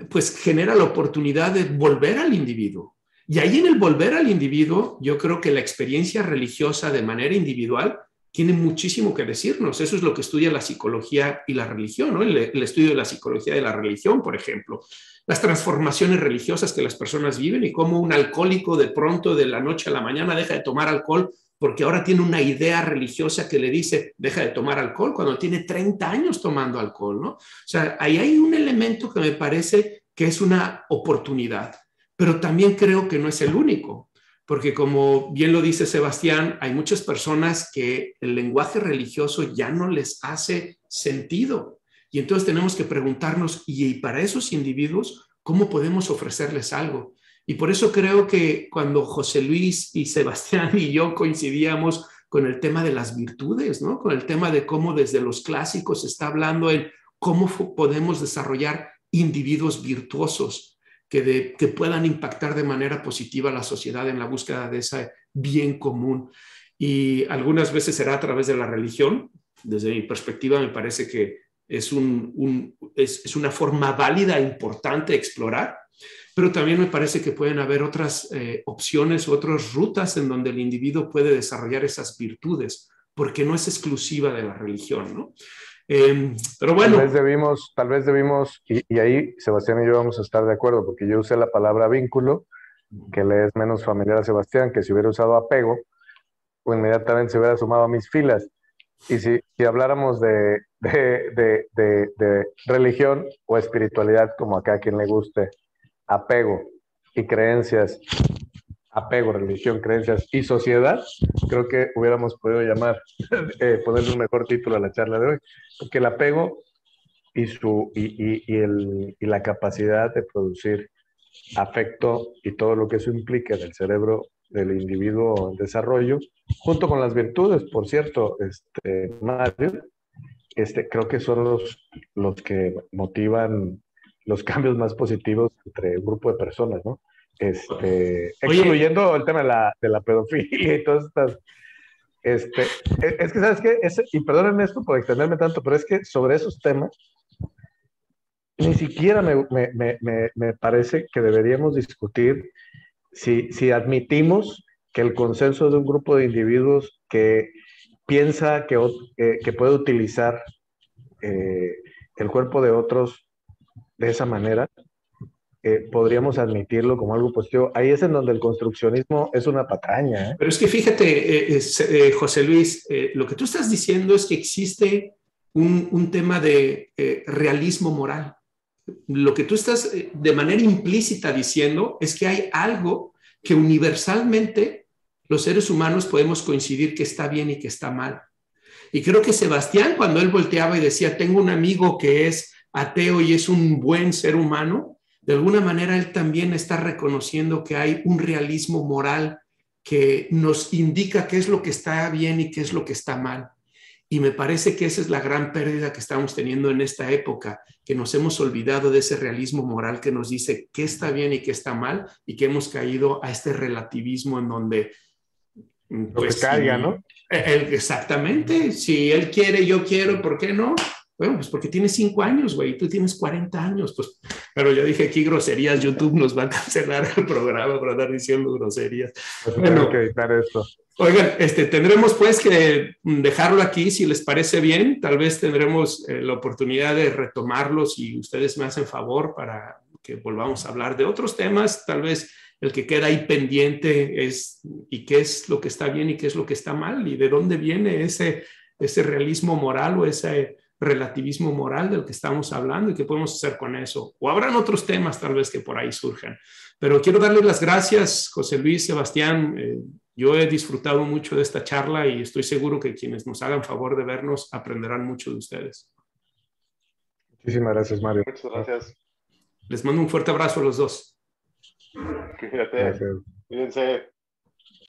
A: pues genera la oportunidad de volver al individuo. Y ahí en el volver al individuo, yo creo que la experiencia religiosa de manera individual tiene muchísimo que decirnos. Eso es lo que estudia la psicología y la religión, ¿no? El estudio de la psicología de la religión, por ejemplo. Las transformaciones religiosas que las personas viven y cómo un alcohólico de pronto, de la noche a la mañana, deja de tomar alcohol porque ahora tiene una idea religiosa que le dice, deja de tomar alcohol, cuando tiene 30 años tomando alcohol, ¿no? O sea, ahí hay un elemento que me parece que es una oportunidad, pero también creo que no es el único. Porque como bien lo dice Sebastián, hay muchas personas que el lenguaje religioso ya no les hace sentido. Y entonces tenemos que preguntarnos, ¿y para esos individuos cómo podemos ofrecerles algo? Y por eso creo que cuando José Luis y Sebastián y yo coincidíamos con el tema de las virtudes, ¿no? Con el tema de cómo desde los clásicos se está hablando en cómo podemos desarrollar individuos virtuosos, que puedan impactar de manera positiva a la sociedad en la búsqueda de ese bien común. Y algunas veces será a través de la religión. Desde mi perspectiva me parece que es una forma válida e importante de explorar, pero también me parece que pueden haber otras opciones, otras rutas en donde el individuo puede desarrollar esas virtudes, porque no es exclusiva de la religión, ¿no? Pero bueno.
C: Tal vez debimos, y ahí Sebastián y yo vamos a estar de acuerdo, porque yo usé la palabra vínculo, que le es menos familiar a Sebastián, que si hubiera usado apego, pues inmediatamente se hubiera sumado a mis filas. Y si habláramos de religión o espiritualidad, como acá a quien le guste, apego y creencias, apego, religión, creencias y sociedad, creo que hubiéramos podido ponerle un mejor título a la charla de hoy, porque el apego y la capacidad de producir afecto y todo lo que eso implica en el cerebro del individuo en desarrollo, junto con las virtudes, por cierto, Mario, creo que son los que motivan los cambios más positivos entre un grupo de personas, ¿no?
A: Oye,
C: Excluyendo el tema de la pedofilia y todas estas. Es que, ¿sabes qué? Y perdónenme esto por extenderme tanto, pero es que sobre esos temas ni siquiera me parece que deberíamos discutir si admitimos que el consenso de un grupo de individuos que piensa que puede utilizar eh, el cuerpo de otros de esa manera, podríamos admitirlo como algo positivo. Ahí es en donde el construccionismo es una patraña, ¿eh?
A: pero es que fíjate, José Luis, lo que tú estás diciendo es que existe un tema de realismo moral. Lo que tú estás de manera implícita diciendo es que hay algo que universalmente los seres humanos podemos coincidir que está bien y que está mal. Y creo que Sebastián, cuando él volteaba y decía, tengo un amigo que es ateo y es un buen ser humano, de alguna manera él también está reconociendo que hay un realismo moral que nos indica qué es lo que está bien y qué es lo que está mal. Y me parece que esa es la gran pérdida que estamos teniendo en esta época, que nos hemos olvidado de ese realismo moral que nos dice qué está bien y qué está mal, y que hemos caído a este relativismo en donde,
C: Lo que
A: pues
C: caiga,
A: si
C: ¿no?
A: exactamente, si él quiere, yo quiero, ¿por qué no? Bueno, pues porque tienes 5 años, güey, y tú tienes 40 años, pues, pero yo dije aquí groserías, YouTube nos va a cancelar el programa por andar diciendo groserías.
C: Pues tenemos que
A: Bueno,
C: editar esto.
A: oigan, tendremos pues que dejarlo aquí si les parece bien. Tal vez tendremos la oportunidad de retomarlo si ustedes me hacen favor para que volvamos a hablar de otros temas. Tal vez el que queda ahí pendiente es y qué es lo que está bien y qué es lo que está mal y de dónde viene ese realismo moral o ese relativismo moral del que estamos hablando y qué podemos hacer con eso. O habrán otros temas tal vez que por ahí surjan. Pero quiero darles las gracias, José Luis, Sebastián. Yo he disfrutado mucho de esta charla y estoy seguro que quienes nos hagan favor de vernos aprenderán mucho de ustedes.
C: Muchísimas gracias, Mario.
B: Muchas gracias.
A: Les mando un fuerte abrazo a los dos.
B: Cuídate.
C: Gracias.
B: Cuídense.